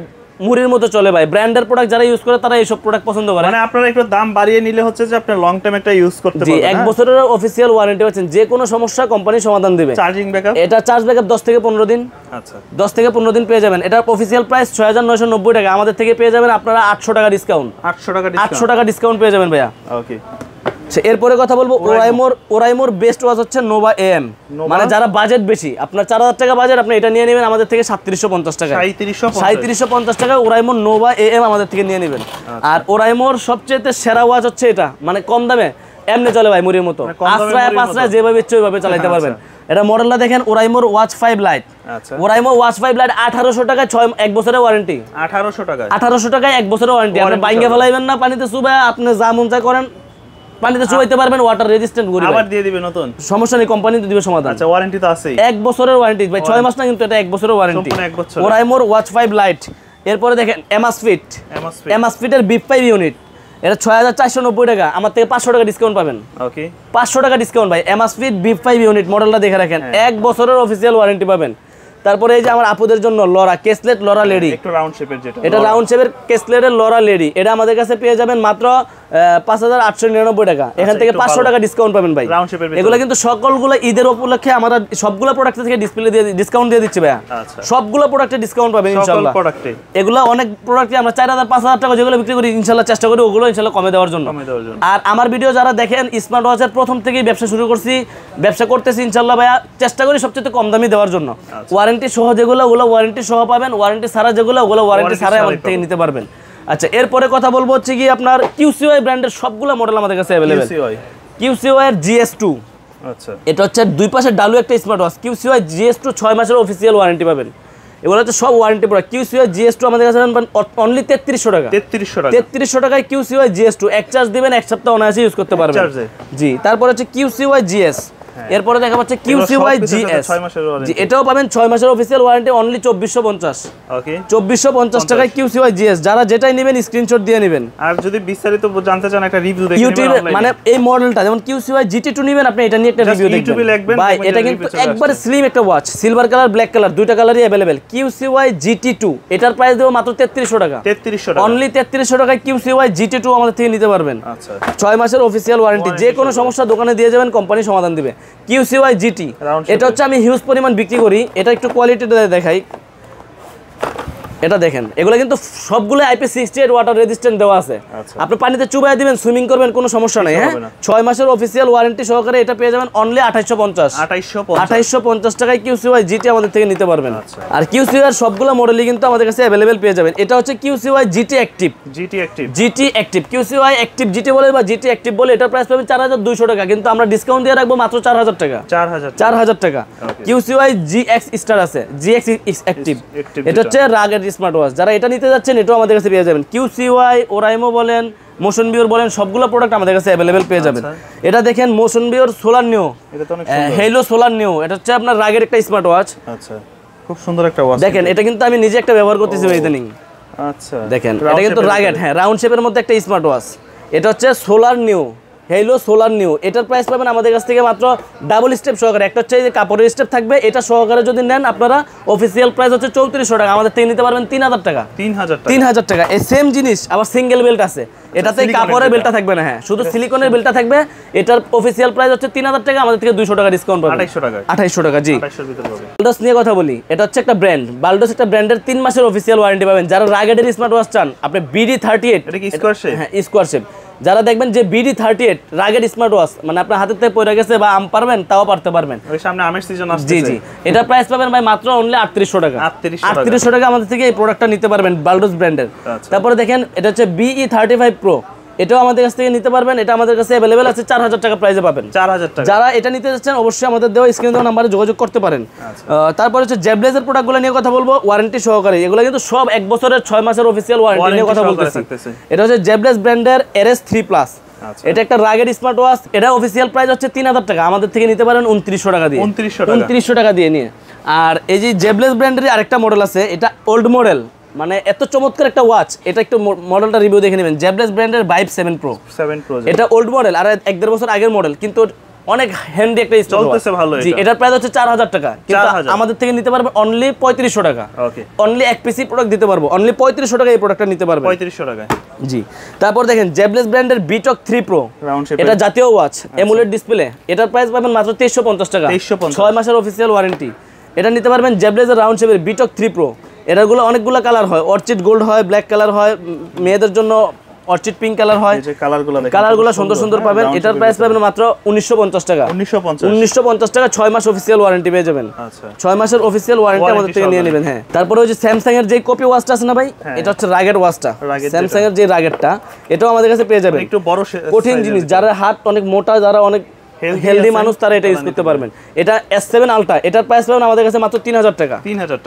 মুড়ির মতো চলে ভাই। ব্র্যান্ডের প্রোডাক্ট যারা ইউজ করে তারা এইসব প্রোডাক্ট পছন্দ করে। মানে আপনারা একটু দাম বাড়িয়ে নিলে হচ্ছে যে আপনি লং টাইম একটা ইউজ করতে পারবেন। জি, 1 বছরের অফিশিয়াল ওয়ারেন্টি পাচ্ছেন, যে কোনো সমস্যা কোম্পানি সমাধান দিবে। চার্জিং ব্যাকআপ, এটা চার্জ ব্যাকআপ 10 থেকে 15 দিন। আচ্ছা, 10 থেকে 15 দিন পেয়ে যাবেন। এটার অফিশিয়াল প্রাইস 6990 টাকা, আমাদের থেকে পেয়ে যাবেন আপনারা 800 টাকা ডিসকাউন্ট। 800 টাকা ডিসকাউন্ট পেয়ে যাবেন ভাইয়া। ওকে, এরপরে কথা বলবো ওরাইমোর বেস্ট ওয়াচ হচ্ছে নোভা AM, মানে যারা বাজেট বেশি, আপনার 4000 টাকা বাজেট, আপনি এটা নিয়ে নেবেন আমাদের থেকে 3750 টাকা, 3750 টাকা ওরাইমোর নোভা AM আমাদের থেকে নিয়ে নেবেন। আর ওরাইমোর সবচেয়ে সেরা ওয়াচ হচ্ছে এটা, মানে কম দামে এমনি চলে ভাই মুড়ির মতো, আশ্রয় যেভাবে ইচ্ছে ওইভাবে চালাতে পারবেন। এটা মডেলটা দেখেন, ওরাইমোর ওয়াচ 5 লাইট। ওরাইমোর ওয়াচ 5 লাইট 1800 টাকায় 1 বছরের ওয়ারেন্টি। 1800 টাকায় 1 বছরের ওয়ারেন্টি। আপনি বাইঙ্গে ফেলাইবেন না পানিতে চুবায়, আপনি যা মন চায় করেন, পানিতে চুবাইতে পারবেন, ওয়াটার রেজিস্ট্যান্ট গড়ি আবার দিয়ে দিবে নতুন, সমস্যা নেই, কোম্পানি তো দিবে সমাধান। আচ্ছা, ওয়ারেন্টি তো আছেই, 1 বছরের ওয়ারেন্টি ভাই, 6 মাস না কিন্তু, এটা 1 বছরের ওয়ারেন্টি। ওরাইমোর watch 5 light. এরপরে দেখেন এমাসফিট এর BIP 5 ইউনিট, এটা 6490 টাকা, আমার থেকে 500 টাকা ডিসকাউন্ট পাবেন। ওকে, 500 টাকা ডিসকাউন্ট ভাই। এমাসফিট BIP 5 ইউনিট মডেলটা দেখে রাখেন, 1 বছরের অফিশিয়াল ওয়ারেন্টি পাবেন। তারপরে এই যে আমার আপুদের জন্য লরা কেসলেট লরা লেডি, একটু রাউন্ড শেপের, যেটা এটা রাউন্ড শেপের কেসলেটের লরা লেডি, এটা আমাদের কাছে পেয়ে যাবেন মাত্র 5899 টাকা, এখান থেকে 500 টাকা ডিসকাউন্ট পাবেন ভাই। এগুলো কিন্তু সকলগুলো ঈদের উপলক্ষে আমরা সবগুলো প্রোডাক্ট থেকে ডিসকাউন্ট দিয়ে দিচ্ছি ভাই। সবগুলো প্রোডাক্টে ডিসকাউন্ট পাবেন ইনশাআল্লাহ। এগুলো অনেক প্রোডাক্টে আমরা 4000 5000 টাকা যেগুলো বিক্রি করি, ইনশাআল্লাহ চেষ্টা করি ওগুলো ইনশাআল্লাহ কমে দেওয়ার জন্য। আর আমার ভিডিও যারা দেখেন, স্মার্ট ওয়াচের প্রথম থেকেই ব্যবসা শুরু করছি, ব্যবসা করতেছি ইনশাআল্লাহ ভাইয়া, চেষ্টা করি সবচেয়ে কম দামি দেওয়ার জন্য। ওয়ারেন্টি সহ যেগুলো ওগুলো ওয়ারেন্টি সহ পাবেন, ওয়ারেন্টি ছাড়া যেগুলো ওগুলো ওয়ারেন্টি ছাড়াই আমাদের থেকে নিতে পারবেন। আচ্ছা, এরপরে কথা বলবো হচ্ছে কি আপনার QCY ব্র্যান্ডের সবগুলো মডেল আমাদের কাছে अवेलेबल। QCY এর GS2, আচ্ছা, এটা হচ্ছে দুই পাশে ডালু একটা স্মার্ট ওয়াচ। QCY GS2 6 মাসের অফিশিয়াল ওয়ারেন্টি পাবেন। এগুলো হচ্ছে সব ওয়ারেন্টি প্রোডাক্ট। QCY GS2 আমাদের কাছে পাবেন অনলি 3300 টাকা। 3300 টাকায় QCY GS2, এক চার্জ দিবেন, এক সপ্তাহ অনায়াসে ইউজ করতে পারবেন। জি, তারপর হচ্ছে QCY GS, এরপরে দেখা যাচ্ছে QCY GS, এটাও পাবেন 6 মাসের অফিশিয়াল ওয়ারেন্টি, অনলি 2450। ওকে, 2450 টাকায় QCY GS। যারা যেটাই নেবেন স্ক্রিনশট দিয়ে নেবেন। আর যদি বিস্তারিত জানতে চান একটা রিভিউ দেখে ইউটিউবে, মানে এই মডেলটা যেমন QCY GT2 নেবেন আপনি, এটা নিয়ে একটা রিভিউ দেখবেন ভাই। এটা কিন্তু একবারে স্লিম একটা watch, silver colour black colour দুইটা কালারই अवेलेबल। QCY GT2 এটার প্রাইস দেব মাত্র 3300 টাকা। 3300 টাকা, অনলি 3300 টাকায় QCY GT2 আমাদের থেকে নিতে পারবেন। আচ্ছা, 6 মাসের অফিশিয়াল ওয়ারেন্টি, যে কোনো সমস্যা দোকানে দিয়ে যাবেন, কোম্পানি সমাধান দিবে। QCY GT, এটা হচ্ছে আমি হিউজ পরিমাণ বিক্রি করি। এটা একটু কোয়ালিটিটা দেখাই, এটা দেখেন, এগুলো কিন্তু সবগুলো IP68 ওয়াটার রেজিস্ট্যান্ট দেওয়া আছে। আপনি পানিতে চুবাই দিবেন, সুইমিং করবেন, কোনো সমস্যা নাই। হ্যাঁ, 6 মাসের অফিশিয়াল ওয়ারেন্টি সহকারে এটা পেয়ে যাবেন অনলি 2850 টাকায় QCY GT আমাদের থেকে নিতে পারবেন। আর QCY এর সবগুলো মডেলই কিন্তু আমাদের কাছে अवेलेबल পেয়ে যাবেন। এটা হচ্ছে QCY GT Active, QCY Active GT বলে বা GT Active বলে, এটার প্রাইস পাবেন 4200 টাকা, কিন্তু আমরা ডিসকাউন্ট দিয়ে রাখবো মাত্র 4000 টাকা। 4000 টাকা। QCY GX স্টার আছে, GX Active, এটা হচ্ছে রাগের স্মার্ট ওয়াচ। যারা এটা নিতে যাচ্ছেন এটাও আমাদের কাছে পেয়ে যাবেন। QCY, ওরাইমো বলেন, মোশন বিওর বলেন, সবগুলো প্রোডাক্ট আমাদের কাছে अवेलेबल পেয়ে যাবেন। এটা দেখেন মোশন বিওর সোলার নিও, এটা তো অনেক সুন্দর, হেলো সোলার নিও, এটা হচ্ছে আপনার রাগের একটা স্মার্ট ওয়াচ। আচ্ছা, খুব সুন্দর একটা ওয়াচ। দেখেন, এটা কিন্তু আমি নিজে একটা ব্যবহার করতেছি ইদানিং। আচ্ছা, দেখেন, এটা কিন্তু রাগের, হ্যাঁ, রাউন্ড শেপের মধ্যে একটা স্মার্ট ওয়াচ। এটা হচ্ছে সোলার নিও, হেলো সোলার নিউ। এটার প্রাইস পাবেন আমাদের কাছ থেকে মাত্র ডাবল স্টেপ সহকারে, একটা হচ্ছে যে কাপড়ের স্টেপ থাকবে, এটা সহকারে যদি নেন আপনারা অফিসিয়াল প্রাইস হচ্ছে 3400 টাকা, আমাদের থেকে নিতে পারবেন 3000 টাকা। 3000 টাকা। এই সেম জিনিস আবার সিঙ্গেল বেল্ট আছে, এটাতে কাপড়ের বেল্টটা থাকবে না, হ্যাঁ, শুধু সিলিকনের বেল্টটা থাকবে। এটার অফিসিয়াল প্রাইস হচ্ছে 3000 টাকা, আমাদের থেকে 200 টাকা ডিসকাউন্ট পাবেন। 2800 টাকা। জি, বালডোস নিয়ে কথা বলি। এটা হচ্ছে একটা ব্র্যান্ড, বালডোস একটা ব্র্যান্ডের 3 মাসের অফিসিয়াল ওয়ারেন্টি পাবেন। যারা রাগেডের স্মার্ট ওয়াচ চান, আপনি BD38, এটা কি স্কোয়ার শেপ? হ্যাঁ, স্কোয়ার শেপ। যারা দেখবেন যে BD38 রাগের স্মার্ট ওয়াচ, মানে আপনার হাতের থেকে পড়ে গেছে বা আম পারবেন তাও পারতে পারবেন, ওই সামনে আমের সিজন আসছে। জি জি, এটা প্রাইস পাবেন ভাই মাত্র অনলি 3800 টাকা। 3800 টাকা আমাদের থেকে এই প্রোডাক্টটা নিতে পারবেন বালডোস ব্র্যান্ডের। তারপরে দেখেন, এটা হচ্ছে BE35 Pro, এটাও আমাদের কাছ থেকে নিতে পারবেন। এটা আমাদের কাছে অ্যাভেলেবেল আছে 4000 টাকা প্রাইসে পাবেন। 4000 টাকা। যারা এটা নিতে যাচ্ছেন অবশ্যই আমাদের দেওয়া স্ক্রিনে দেওয়া নাম্বারে যোগাযোগ করতে পারেন। তারপর হচ্ছে জেব্লেজের প্রোডাক্টগুলো নিয়ে কথা বলবো, ওয়ারেন্টি সহকারে। এগুলো কিন্তু সব 1 বছরের 6 মাসের অফিসিয়াল ওয়ারেন্টি নিয়ে কথা বলতেছি। এটা হচ্ছে জেব্লেজ ব্র্যান্ডের RS3+। এটা একটা রাগের স্মার্ট ওয়াচ। এটা অফিসিয়াল প্রাইস হচ্ছে 3000 টাকা, আমাদের থেকে নিতে পারেন 2900 টাকা দিয়ে। 2900 টাকা দিয়ে নিয়ে। আর এই যে জেব্লেজ ব্র্যান্ডের আরেকটা মডেল আছে, এটা ওল্ড মডেল, মানে এত চমৎকার একটা ওয়াচ। এটা একটু মডেলটা রিভিউ দেখে নেবেন। জেব্লেজ ব্র্যান্ডের ভাইব 7 Pro। এটা ওল্ড মডেল, আর 1.5 বছর আগের মডেল, কিন্তু অনেক হ্যান্ডি একটা স্মার্ট ওয়াচ। চলতেছে ভালো। জি, এটার প্রাইস হচ্ছে 4000 টাকা, কিন্তু আমাদের থেকে নিতে পারবে অনলি 3500 টাকা। ওকে, অনলি এক পিসি প্রোডাক্ট দিতে পারবো, অনলি 3500 টাকা এই প্রোডাক্টটা নিতে পারবে। 3500 টাকা। জি, তারপর দেখেন জেব্লেজ ব্র্যান্ডের বিটক 3 Pro। এটা জাতীয় ওয়াচ, এমুলেট ডিসপ্লে। এটার প্রাইস পাবেন মাত্র 2350 টাকা, 6 মাসের অফিসিয়াল ওয়ারেন্টি। এটা নিতে পারবেন জেব্লেজের রাউন্ড শেপের বিটক 3 Pro। এটাগুলো অনেকগুলো কালার হয়, অর্চিড গোল্ড হয়, ব্ল্যাক কালার হয়, মেয়েদের জন্য অর্চিড পিঙ্ক কালার হয়। এই যে কালারগুলো সুন্দর সুন্দর পাবেন। এটার প্রাইস পাবেন মাত্র 1950 টাকা। 1950 টাকা, 6 মাস অফিসিয়াল ওয়ারেন্টি পেয়ে যাবেন। আচ্ছা, 6 মাসের অফিসিয়াল ওয়ারেন্টি আমাদের থেকে নিয়ে নেবেন। হ্যাঁ, তারপরে ওই যে স্যামসাং এর যে কপি ওয়াচটা আছে না ভাই, এটা হচ্ছে রাগের ওয়াচটা। স্যামসাং এর যে রাগেরটা, এটাও আমাদের কাছে পেয়ে যাবেন। একটু বড় কঠিন জিনিস, যারা হাত অনেক মোটা, যারা অনেক হেলদি মানুষ, তারা এটা ইউজ করতে পারবেন। এটা S7 আলট্রা। এটার প্রাইস পাবেন আমাদের কাছে মাত্র 3000 টাকা।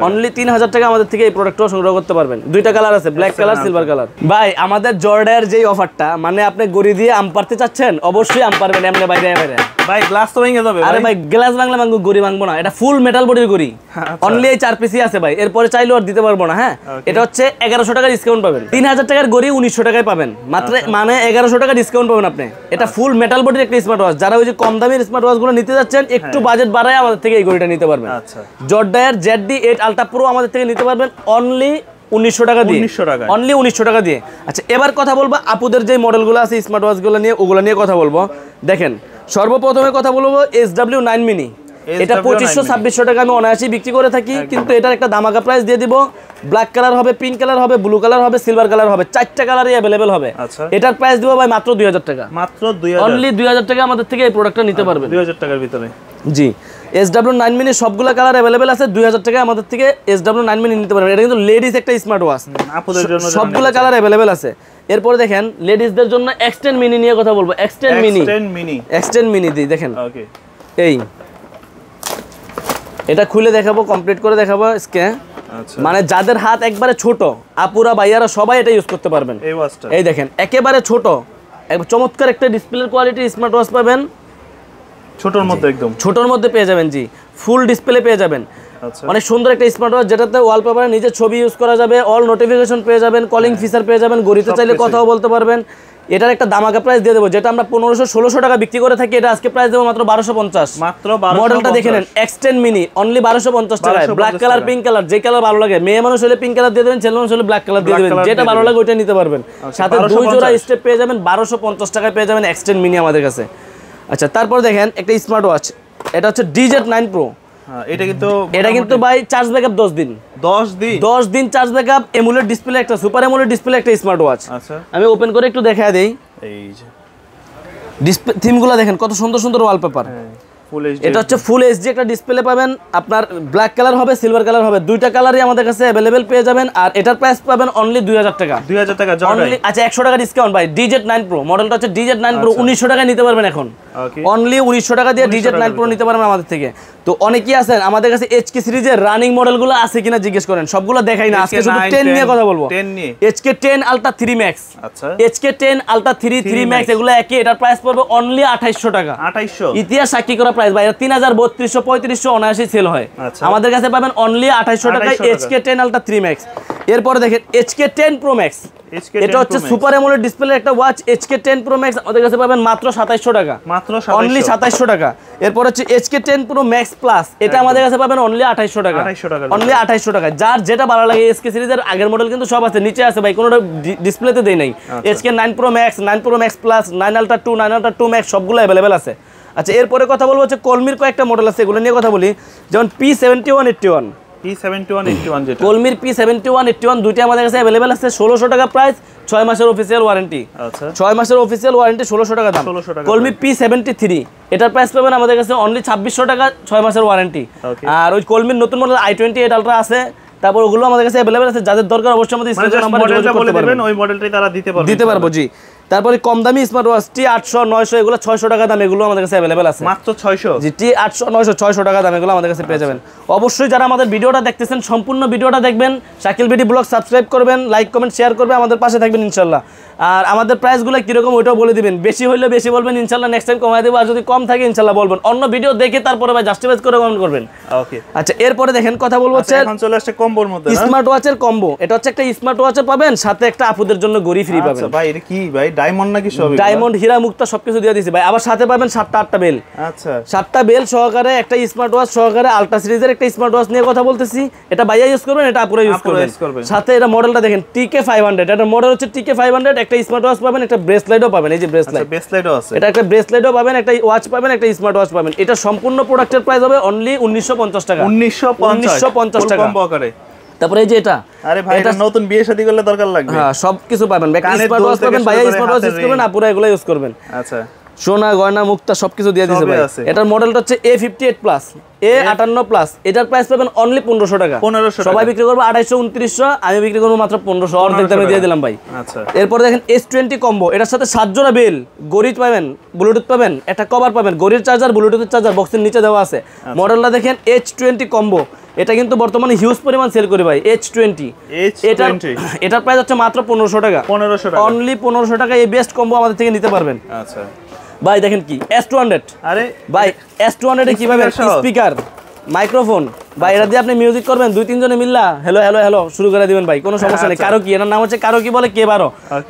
অনলি 3000 টাকা আমাদের থেকে এই প্রোডাক্টটাও সংগ্রহ করতে পারবেন। দুইটা কালার আছে, ব্ল্যাক কালার, সিলভার কালার। ভাই আমাদের জর্ডানের যেই অফারটা, মানে আপনি গড়ি দিয়ে আম পারতে চাচ্ছেন, অবশ্যই আম পারবেন এমনি বাইরে বাইরে। ভাই গ্লাস তো ভেঙে যাবে। আরে ভাই গ্লাস ভাঙলে ভাঙবো, গড়ি ভাঙবো না। এটা ফুল মেটাল বডির গড়ি। অনলি এই 4 পিসই আছে ভাই, এরপরে চাইলেও আর দিতে পারবো না। হ্যাঁ, এটা হচ্ছে 1100 টাকা ডিসকাউন্ট পাবেন। 3000 টাকার গড়ি 1900 টাকায় পাবেন মাত্র, মানে 1100 টাকা ডিসকাউন্ট পাবেন আপনি। এটা ফুল মেটাল বডির একটা স্মার্ট ওয়াচ। যারা ওই যে কম দামের স্মার্ট ওয়াচ গুলো নিতে যাচ্ছেন, একটু বাজেট বাড়ায় আমাদের থেকে এই ঘড়িটা নিতে পারবেন। জর্ডানের ZD8 আলট্রা প্রো আমাদের থেকে নিতে পারবেন অনলি 1900 টাকা দিয়ে। অনলি 1900 টাকা দিয়ে। আচ্ছা, এবার কথা বলবো আপুদের যে মডেলগুলো আছে স্মার্ট ওয়াচগুলো নিয়ে, ওগুলো নিয়ে কথা বলবো। দেখেন, সর্বপ্রথমে কথা বলবো SW9 মিনি। এটা 2500-2600 টাকা আমি অনায়াসে বিক্রি করে থাকি, কিন্তু এটার একটা দামাকা প্রাইস দিয়ে দিব। ব্ল্যাক কালার হবে, পিঙ্ক কালার হবে, ব্লু কালার হবে, সিলভার কালার হবে, 4টা কালারই अवेलेबल হবে। এটার প্রাইস দিব ভাই মাত্র 2000 টাকা। মাত্র 2000, অনলি 2000 টাকা আমাদের থেকে এই প্রোডাক্টটা নিতে পারবেন। 2000 টাকার ভিতরে। জি, SW9 মিনি সবগুলো কালার अवेलेबल আছে। 2000 টাকা আমাদের থেকে SW9 মিনি নিতে পারবেন। এটা কিন্তু লেডিস একটা স্মার্ট ওয়াচ, আপুদের জন্য সবগুলো কালার अवेलेबल আছে। এরপর দেখেন লেডিসদের জন্য X10 মিনি নিয়ে কথা বলবো। X10 মিনি দিই, দেখেন। ওকে, এই এটা খুলে দেখাবো, কমপ্লিট করে দেখাবো স্ক্যান। আচ্ছা, মানে যাদের হাত একবারে ছোট, আপুরা ভাইয়ারা সবাই এটা ইউজ করতে পারবেন। এই ওয়াচটা এই দেখেন, একেবারে ছোট, চমৎকার একটা ডিসপ্লের কোয়ালিটি স্মার্ট ওয়াচ পাবেন। ছোটর মধ্যে, একদম ছোটর মধ্যে পেয়ে যাবেন। জি, ফুল ডিসপ্লে পেয়ে যাবেন। অনেক সুন্দর একটা স্মার্ট ওয়াচ, যেটাতে ওয়ালপেপারে নিজের ছবি ইউজ করা যাবে, অল নোটিফিকেশন পেয়ে যাবেন, কলিং ফিচার পেয়ে যাবেন, গড়িতে চাইলে কথাও বলতে পারবেন। এটার একটা দামাকা প্রাইস দিয়ে দেবো, যেটা আমরা 1500-1600 টাকা বিক্রি করে থাকি, এটা আজকে প্রাইস দেবো মাত্র 1250। মাত্র 1250। মডেলটা দেখে নেন, X10 মিনি, অনলি 1250 টাকায়। ব্ল্যাক কালার, পিঙ্ক কালার, যে কালার ভালো লাগে। মেয়ে মানুষ হলে পিঙ্ক কালার দিয়ে দেবেন, ছেলে মানুষ হলে ব্ল্যাক কালার দিয়ে দেবেন, যেটা ভালো লাগে ওইটা নিতে পারবেন। সাথে 2 জোড়া স্টেপ পেয়ে যাবেন, 1250 টাকায় পেয়ে যাবেন X10 মিনি আমাদের কাছে। আচ্ছা, তারপর দেখেন একটা স্মার্ট ওয়াচ, এটা হচ্ছে DZ9 Pro। এটা কিন্তু ভাই চার্জ ব্যাকআপ 10 দিন চার্জ ব্যাকআপ, এমুলেট ডিসপ্লে, একটা সুপার এমুলেট ডিসপ্লে, একটা স্মার্ট ওয়াচ। আচ্ছা, আমি ওপেন করে একটু দেখায় দেই। এই যে ডিসপ্লে থিমগুলো দেখেন, কত সুন্দর সুন্দর ওয়ালপেপার। এটা হচ্ছে ফুল এইচডি একটা ডিসপ্লে পাবেন আপনার। ব্ল্যাক কালার হবে, সিলভার কালার হবে, দুইটা কালারই আমাদের কাছে अवेलेबल পেয়ে যাবেন। আর এটার প্রাইস পাবেন অনলি 2000 টাকা। 2000 টাকা অনলি। আচ্ছা, 100 টাকা ডিসকাউন্ট ভাই। DZ9 Pro মডেলটা হচ্ছে DZ9 Pro, 1900 টাকা নিতে পারবেন এখন। অনলি 1900 টাকা দিয়ে DZ9 Pro নিতে পারবেন আমাদের থেকে। তো অনেকেই আছেন আমাদের কাছে HK সিরিজের রানিং মডেলগুলো আছে কিনা জিজ্ঞেস করেন, সবগুলো দেখাই না, আজকে শুধু 10 নিয়ে কথা বলবো। HK10 Ultra 3 Max, আচ্ছা HK10 Ultra 3 Max, এগুলো একই। এটার প্রাইস পড়বে অনলি 2800 টাকা। 2800 ইতিহাস সাক্ষী করা প্রাইস ভাই। 3200-3500 অনায়াসই সেল হয়। আমাদের কাছে পাবেন অনলি 2800 টাকায় HK10 Ultra 3 Max। এরপর দেখেন HK10 Pro Max, এটা হচ্ছে সুপার অ্যামোলেড ডিসপ্লে একটা ওয়াচ। HK10 Pro Max আমাদের কাছে পাবেন মাত্র 2700 টাকা। অনলি 2700 টাকা। এরপর হচ্ছে HK10 Pro Max Plus, এটা আমাদের কাছে পাবেন অনলি 2800 টাকা। অনলি 2800 টাকা। যার যেটা ভালো লাগে। SK সিরিজের আগের মডেল কিন্তু সব আছে, নিচে আছে ভাই, কোনোটা ডিসপ্লেতে দেই নাই। HK9 Pro Max, 9 Pro Max Plus, 9 Ultra 2, 9 Ultra 2 Max সবগুলো अवेलेबल আছে। আচ্ছা, এরপরে কথা বলবো হচ্ছে কলমির কয়েকটা মডেল আছে, এগুলো নিয়ে কথা বলি। যেমন P7181, কলমির P7181 দুইটা আমাদের কাছে अवेलेबल আছে। 1600 টাকা প্রাইস, 6 মাসের অফিসিয়াল ওয়ারেন্টি। আচ্ছা, 6 মাসের অফিসিয়াল ওয়ারেন্টি, 1600 টাকা দাম। কলমি P73, এটার প্রাইস পাবেন আমাদের কাছে অনলি 2600 টাকা, 6 মাসের ওয়ারেন্টি। আর ওই কলমির নতুন মডেল i28 Ultra আছে, তারপর ওগুলো আমাদের কাছে अवेलेबल আছে। যাদের দরকার অবশ্যই আমাদের স্ক্রিনে নাম্বারে যোগাযোগ করতে পারবেন, ওই মডেলটাই তারা দিতে পারবো। জি, তারপরে কম দামি স্মার্ট ওয়াচ T800 900 এগুলো 600 টাকা দাম, এগুলো আমাদের কাছে अवेलेबल আছে মাত্র 600। জি T800 900 600 টাকা দাম, এগুলো আমাদের কাছে পেয়ে যাবেন। অবশ্যই যারা আমাদের ভিডিওটা দেখতেছেন সম্পূর্ণ ভিডিওটা দেখবেন, শাকিল বিডি ব্লগ সাবস্ক্রাইব করবেন, লাইক কমেন্ট শেয়ার করবেন, আমাদের পাশে থাকবেন ইনশাআল্লাহ। আর আমাদের প্রাইসগুলো কিরকম ওইটাও বলে দিবেন, বেশি হইলে বেশি বলবেন ইনশাআল্লাহ, নেক্সট টাইম কমায় দেব, আর যদি কম থাকে ইনশাআল্লাহ বলবেন, অন্য ভিডিও দেখে তারপরে ভাই জাস্টিফাই করে কমেন্ট করবেন। ওকে আচ্ছা এরপরে দেখেন কথা বলবো হচ্ছে এখন চলে আসছে কম্বোর মধ্যে স্মার্ট ওয়াচের কম্বো। এটা হচ্ছে একটা স্মার্ট ওয়াচ পাবেন, সাথে একটা আপুদের জন্য ঘড়ি ফ্রি পাবেন। আচ্ছা ভাই এটা কি ভাই, ডায়মন্ড নাকি সব? ডায়মন্ড হীরা মুক্তা সবকিছু দিয়ে দিয়েছি ভাই। আবার সাথে পাবেন 7টা 8টা বেল। আচ্ছা 7টা বেল সহকারে একটা স্মার্ট ওয়াচ সহকারে আলট্রা সিরিজের একটা স্মার্ট ওয়াচ নিয়ে কথা বলতেছি। এটা ভাইয়া ইউজ করবেন, এটা আপুরা ইউজ করবেন। সাথে এটা মডেলটা দেখেন TK500, এটা মডেল হচ্ছে TK500। একটা স্মার্ট ওয়াচ পাবেন, একটা ব্রেসলেটও পাবেন, এই যে ব্রেসলেট, ব্রেসলেটও আছে, এটা একটা ব্রেসলেটও পাবেন, একটা ওয়াচ পাবেন, একটা স্মার্ট ওয়াচ পাবেন। এটা সম্পূর্ণ প্রোডাক্টের প্রাইস হবে অনলি 1950 টাকা। 1950 টাকা কম্বো আকারে। তারপরে এই যে এটা, আরে ভাই এটা নতুন বিয়ে শাদী করলে দরকার লাগবে। হ্যাঁ সবকিছু পাবেন, স্মার্ট ওয়াচ পাবেন, ভাইয়া স্মার্ট ওয়াচ ইউজ করবেন, আপুরা এগুলো ইউজ করবেন। আচ্ছা সোনা গয়না মুক্তা সবকিছু দিয়ে দিয়েছে ভাই। এটার মডেলটা হচ্ছে A58 প্লাস, A58 প্লাস। এটার প্রাইস পাবেন অনলি 1500 টাকা। 1500 টাকা। সবাই বিক্রি করবে 2800 2900, আমি বিক্রি করব মাত্র 1500, অর্ধেক দামে দিয়ে দিলাম ভাই। আচ্ছা এরপর দেখেন S20 কম্বো, এটার সাথে 7 জোড়া বেল, ঘড়ি পাবেন, ব্লুটুথ পাবেন, একটা কভার পাবেন, ঘড়ির চার্জার ব্লুটুথের চার্জার বক্সের নিচে দেওয়া আছে। মডেলটা দেখেন H20 কম্বো, এটা কিন্তু বর্তমানে হিউজ পরিমাণ সেল করি ভাই। H20 এটার প্রাইস হচ্ছে মাত্র 1500 টাকা। 1500 টাকা, অনলি 1500 টাকা এই বেস্ট কম্বো আমাদের থেকে নিতে পারবেন। আচ্ছা ভাই দেখেন কি S200, আরে ভাই S200 এ কিভাবে স্পিকার মাইক্রোফোন ভাই, এটা দিয়ে আপনি মিউজিক করবেন, 2-3 জনে মিল্লা হ্যালো হ্যালো হ্যালো শুরু করে দিবেন ভাই, কোনো সমস্যা নেই। কারো কি, এটার নাম হচ্ছে কারো কি বলে K12।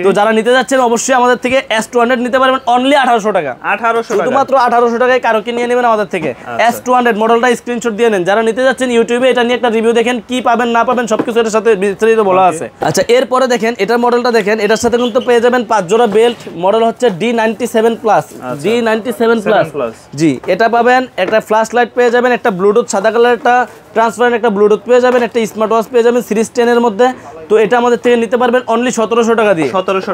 তো যারা নিতে যাচ্ছেন অবশ্যই আমাদের থেকে S200 নিতে পারবেন অনলি 1800 টাকা। 1800 টাকা, শুধুমাত্র 1800 টাকায় কারো কি নিয়ে নেবেন আমাদের থেকে। S200 মডেলটা স্ক্রিনশট দিয়ে নেন। যারা নিতে যাচ্ছেন ইউটিউবে এটা নিয়ে একটা রিভিউ দেখেন, কি পাবেন না পাবেন সবকিছু এর সাথে বিস্তারিত বলা আছে। আচ্ছা এরপরে দেখেন এটার মডেলটা দেখেন, এটার সাথে কিন্তু পেয়ে যাবেন 5 জোড়া বেল্ট। মডেল হচ্ছে D97 প্লাস, D97 প্লাস। জি এটা পাবেন, একটা ফ্ল্যাশ লাইট পেয়ে যাবেন, একটা ব্লুটুথ সাদা কালার, একটা ট্রান্সপারেন্ট একটা ব্লুটুথ পেয়ে যাবেন, একটা স্মার্ট ওয়াচ পেয়ে যাবেন সিরিজ 10 এর মধ্যে। তো এটা আমাদের থেকে নিতে পারবেন অনলি 1700 টাকা দিয়ে।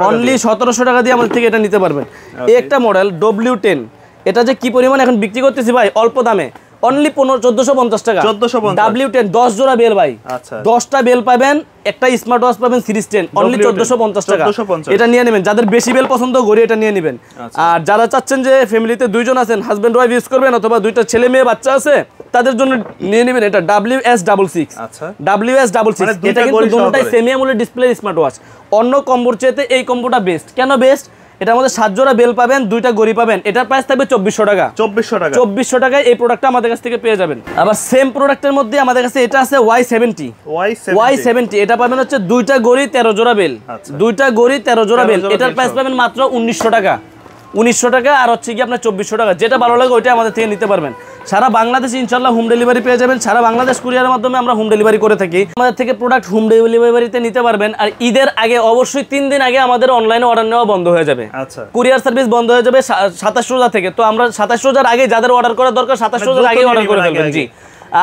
অনলি 1700 টাকা দিয়ে আমাদের থেকে এটা নিতে পারবেন। এই একটা মডেল W10, এটা যে কি পরিমাণ এখন বিক্রি করতেছি ভাই অল্প দামে, অনলি 1450 টাকা। 1450 W10 10 জোড়া বেল ভাই। আচ্ছা 10টা বেল পাবেন, একটা স্মার্ট ওয়াচ পাবেন সিরিজ 10, অনলি 1450 টাকা। এটা নিয়ে নেবেন, যাদের বেশি বেল পছন্দ ঘড়ি এটা নিয়ে নেবেন। আর যারা চাচ্ছেন যে ফ্যামিলিতে 2 জন আছেন, হাজবেন্ড ওয়াইফ ইউজ করবেন, অথবা 2টা ছেলে মেয়ে বাচ্চা আছে, তাদের জন্য নিয়ে নেবেন এটা WS66। আচ্ছা WS66 এটা কিন্তু দুটোটাই semi AMOLED display smart watch. অন্য কম্বোর চেয়ে এই কম্বোটা বেস্ট। কেন বেস্ট? এটার মধ্যে 7 জোড়া বেল পাবেন, 2টা ঘড়ি পাবেন। এটার প্রাইস থাকবে 2400 টাকা। 2400 টাকায় এই প্রোডাক্টটা আমাদের কাছ থেকে পেয়ে যাবেন। আবার সেম প্রোডাক্টের মধ্যে আমাদের কাছে এটা আছে Y70। এটা পাবেন হচ্ছে 2টা ঘড়ি 13 জোড়া বেল, 2টা ঘড়ি 13 জোড়া বেল। এটার প্রাইস পাবেন মাত্র 1900 টাকা। 1900 টাকা আর হচ্ছে কি আপনার 2400 টাকা। যেটা ভালো লাগে ওইটা আমাদের থেকে নিতে পারবেন। সারা বাংলাদেশে ইনশাআল্লাহ হোম ডেলিভারি পেয়ে যাবেন। সারা বাংলাদেশ কুরিয়ারের মাধ্যমে আমরা হোম ডেলিভারি করে থাকি। আমাদের থেকে প্রোডাক্ট হোম ডেলিভারিতে নিতে পারবেন। আর ঈদের আগে অবশ্যই 3 দিন আগে আমাদের অনলাইনে অর্ডার নেওয়া বন্ধ হয়ে যাবে। আচ্ছা কুরিয়ার সার্ভিস বন্ধ হয়ে যাবে 27 রোজা থেকে। তো আমরা 27 রোজার আগে যাদের অর্ডার করা দরকার 27 রোজার আগে অর্ডার করে ফেলবেন। জি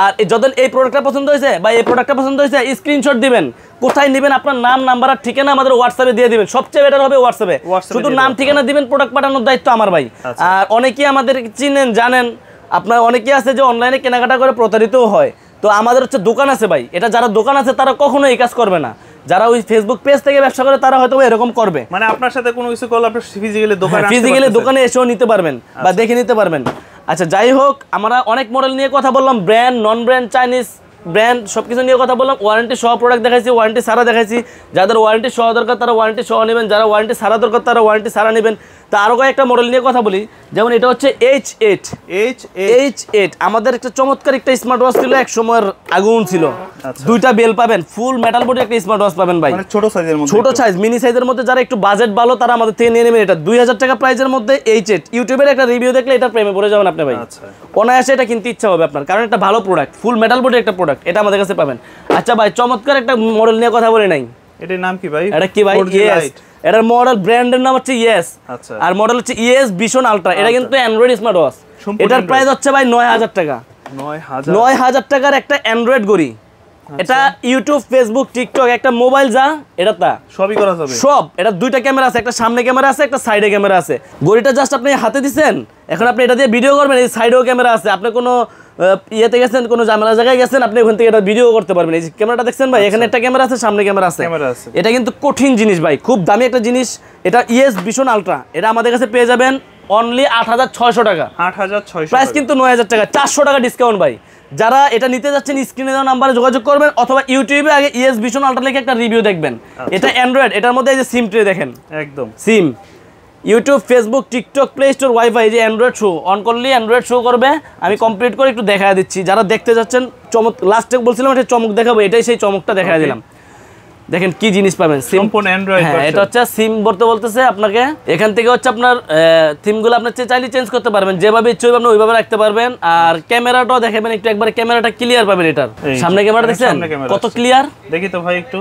আর যখন এই প্রোডাক্টটা পছন্দ হয়েছে বা এই প্রোডাক্টটা পছন্দ হয়েছে স্ক্রিনশট দিবেন, কোথায় নেবেন আপনার নাম নাম্বার আর ঠিকানা আমাদের হোয়াটসঅ্যাপে দিয়ে দিবেন। সবচেয়ে বেটার হবে হোয়াটসঅ্যাপে, শুধু নাম ঠিকানা দিবেন, প্রোডাক্ট পাঠানোর দায়িত্ব আমার ভাই। আর অনেকেই আমাদের চিনেন জানেন, আপনার অনেকেই আছে যে অনলাইনে কেনাকাটা করে প্রতারিতও হয়। তো আমাদের হচ্ছে দোকান আছে ভাই, এটা যারা দোকান আছে তারা কখনো এই কাজ করবে না। যারা ওই ফেসবুক পেজ থেকে ব্যবসা করে তারা হয়তো এরকম করবে, মানে আপনার সাথে কোনো কিছু করলে আপনি ফিজিক্যালি দোকানে এসেও নিতে পারবেন বা দেখে নিতে পারবেন। আচ্ছা যাই হোক, আমরা অনেক মডেল নিয়ে কথা বললাম, ব্র্যান্ড নন ব্র্যান্ড চাইনিজ ব্র্যান্ড সবকিছু নিয়ে কথা বললাম। ওয়ারেন্টি সহ প্রোডাক্ট দেখাইছি, ওয়ারেন্টি সারা দেখাইছি। যাদের ওয়ারেন্টি সহ দরকার তারা ওয়ারেন্টি সহ নেবেন, যারা ওয়ারেন্টি সারা দরকার তারা ওয়ারেন্টি সারা নেবেন। তা আরও কয়েকটা মডেল নিয়ে কথা বলি, যেমন এটা হচ্ছে H8 আমাদের একটা চমৎকার একটা স্মার্ট ওয়াচ ছিল, এক সময়ের আগুন ছিল। 2টা বেল পাবেন, ফুল মেটাল বডি একটা স্মার্ট ওয়াচ পাবেন ভাই, ছোট সাইজ মিনি সাইজের মধ্যে। যারা একটু বাজেট ভালো তারা আমাদের থেকে নিয়ে নেবেন। এটা 2000 টাকা প্রাইসের মধ্যে H8। ইউটিউবের একটা রিভিউ দেখলে এটা প্রেমে পড়ে যাবেন আপনি ভাই, অনায়াসে এটা কিনতে ইচ্ছা হবে আপনার, কারণ এটা ভালো প্রোডাক্ট, ফুল মেটাল বডি একটা প্রোডাক্ট, এটা আমাদের কাছে পাবেন। আচ্ছা ভাই চমৎকার একটা মডেল নিয়ে কথা বলে নাই, এটার নাম কি ভাই? এটা কি ভাই? এটার মডেল ব্র্যান্ডের নাম হচ্ছে ইয়েস, আর মডেল হচ্ছে ইয়েস ভিশন আলট্রা। এটা কিন্তু অ্যান্ড্রয়েড স্মার্ট ওয়াচ। এটার প্রাইস হচ্ছে ভাই 9000 টাকা। 9000 টাকার একটা অ্যান্ড্রয়েড ঘড়ি। এটা ইউটিউব ফেসবুক টিকটক একটা মোবাইল যা এটা তা সবই করা যাবে। সব এটা 2টা ক্যামেরা আছে, একটা সামনে ক্যামেরা আছে, একটা সাইডে ক্যামেরা আছে। ঘড়িটা জাস্ট আপনি হাতে দিছেন, এখন আপনি এটা দিয়ে ভিডিও করবেন, এই সাইডেও ক্যামেরা আছে। আপনি কোনো ইয়েতে গেছেন, কোনো ঝামেলা জায়গায় গেছেন, আপনি ওখান থেকে এটা ভিডিও করতে পারবেন। এই যে ক্যামেরাটা দেখছেন ভাই, এখানে একটা ক্যামেরা আছে, সামনে ক্যামেরা আছে। এটা কিন্তু কঠিন জিনিস ভাই, খুব দামি একটা জিনিস। এটা ইএস ভিশন আলট্রা, এটা আমাদের কাছে পেয়ে যাবেন অনলি 8600 টাকা। 8600 প্রাইস কিন্তু 9000 টাকা, 400 টাকা ডিসকাউন্ট ভাই। যারা এটা নিতে যাচ্ছেন স্ক্রিনে দেওয়া নাম্বারে যোগাযোগ করবেন, অথবা ইউটিউবে আগে ইএস ভিশন আলট্রা লিখে একটা রিভিউ দেখবেন। এটা অ্যান্ড্রয়েড, এটার মধ্যে এই যে সিম ট্রে দেখেন, একদম SIM, YouTube, Facebook, TikTok, Play Store, WiFi, যে অ্যান্ড্রয়েড শো অন করলেই অ্যান্ড্রয়েড শো করবে। আমি কমপ্লিট করে একটু দেখা দিচ্ছি, যারা দেখতে যাচ্ছেন চমক, লাস্টে বলছিলাম এটা চমক দেখাবো, এটাই সেই চমকটা দেখা দিলাম। দেখেন কি জিনিস পাবেন, সম্পূর্ণ অ্যান্ড্রয়েড। হ্যাঁ, এটা হচ্ছে সিম বলতেছে আপনাকে। এখান থেকে হচ্ছে আপনার থিমগুলো আপনি চাইলে চেঞ্জ করতে পারবেন, যেভাবে ইচ্ছে আপনি ওইভাবে রাখতে পারবেন। আর ক্যামেরাটাও দেখাবেন একটু, একবার ক্যামেরাটা ক্লিয়ার পাবেন। এটার সামনে ক্যামেরা দেখছেন কত ক্লিয়ার, দেখি তো ভাই একটু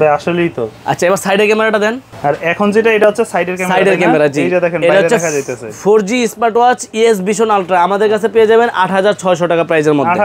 ভাই, আসলেই তো। আচ্ছা, এবার সাইডের ক্যামেরাটা দেন। আর এখন যেটা, এটা হচ্ছে সাইডের ক্যামেরা, জি এইটা দেখেন বাইরে দেখা যাইতেছে। 4G smart watch ES vision ultra আমাদের কাছে পেয়ে যাবেন 8600 টাকা প্রাইসের মধ্যে।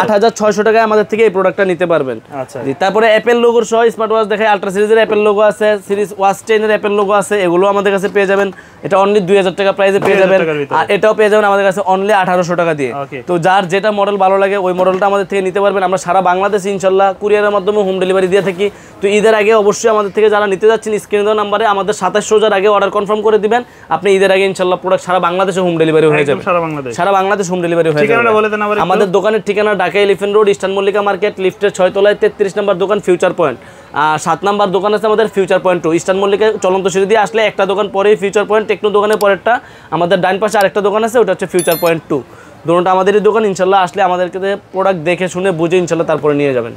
8600 টাকায় আমাদের থেকে এই প্রোডাক্টটা নিতে পারবেন। আচ্ছা, তারপরে অ্যাপেল লোগোর সহ স্মার্ট ওয়াচ দেখায়, আলট্রা সিরিজের অ্যাপেল লোগো আছে, সিরিজ ওয়াচ 10 এর অ্যাপেল লোগো আছে, এগুলো আমাদের কাছে পেয়ে যাবেন। এটা অনলি 2000 টাকা প্রাইসে পেয়ে যাবেন। আর এটাও পেয়ে যাবেন আমাদের কাছে অনলি 1800 টাকা দিয়ে। তো যার যেটা মডেল ভালো লাগে ওই মডেলটা আমাদের থেকে নিতে পারবেন। আমরা সারা বাংলাদেশে ইনশাআল্লাহ কুরিয়ারের মাধ্যমে হোম ডেলিভারি দিয়ে থাকি। তো ঈদের আগে অবশ্যই আমাদের থেকে যারা নিতে যাচ্ছেন স্ক্রিনে দেওয়া নাম্বারে আমাদের 27 রোজার আগে অর্ডার কনফার্ম করে দিবেন। আপনি ঈদের আগে ইনশাআল্লাহ প্রোডাক্ট সারা বাংলাদেশে হোম ডেলিভারি হয়ে যাবে। সারা বাংলাদেশ হোম ডেলিভারি হয়ে যাবে। আমাদের দোকানের ঠিকানা Dhaka elephant road, eastern Mallika market, লিফটের 6 তলায় 33 নম্বর দোকান, ফিউচার পয়েন্ট। আর 7 নম্বর দোকান আছে আমাদের ফিউচার পয়েন্ট 2, ইস্টার্ন মল্লিকা চলন্ত সিঁড়ি দিয়ে আসলে একটা দোকান পরেই ফিউচার পয়েন্ট, টেকনো দোকানের পরেরটা। আমাদের ডান পাশে আরেকটা দোকান আছে, ওটা হচ্ছে ফিউচার পয়েন্ট 2। দুটোটা আমাদেরই দোকান। ইনশাআল্লাহ আসলে আমাদেরকে প্রোডাক্ট দেখে শুনে বুঝে ইনশাআল্লাহ তারপরে নিয়ে যাবেন।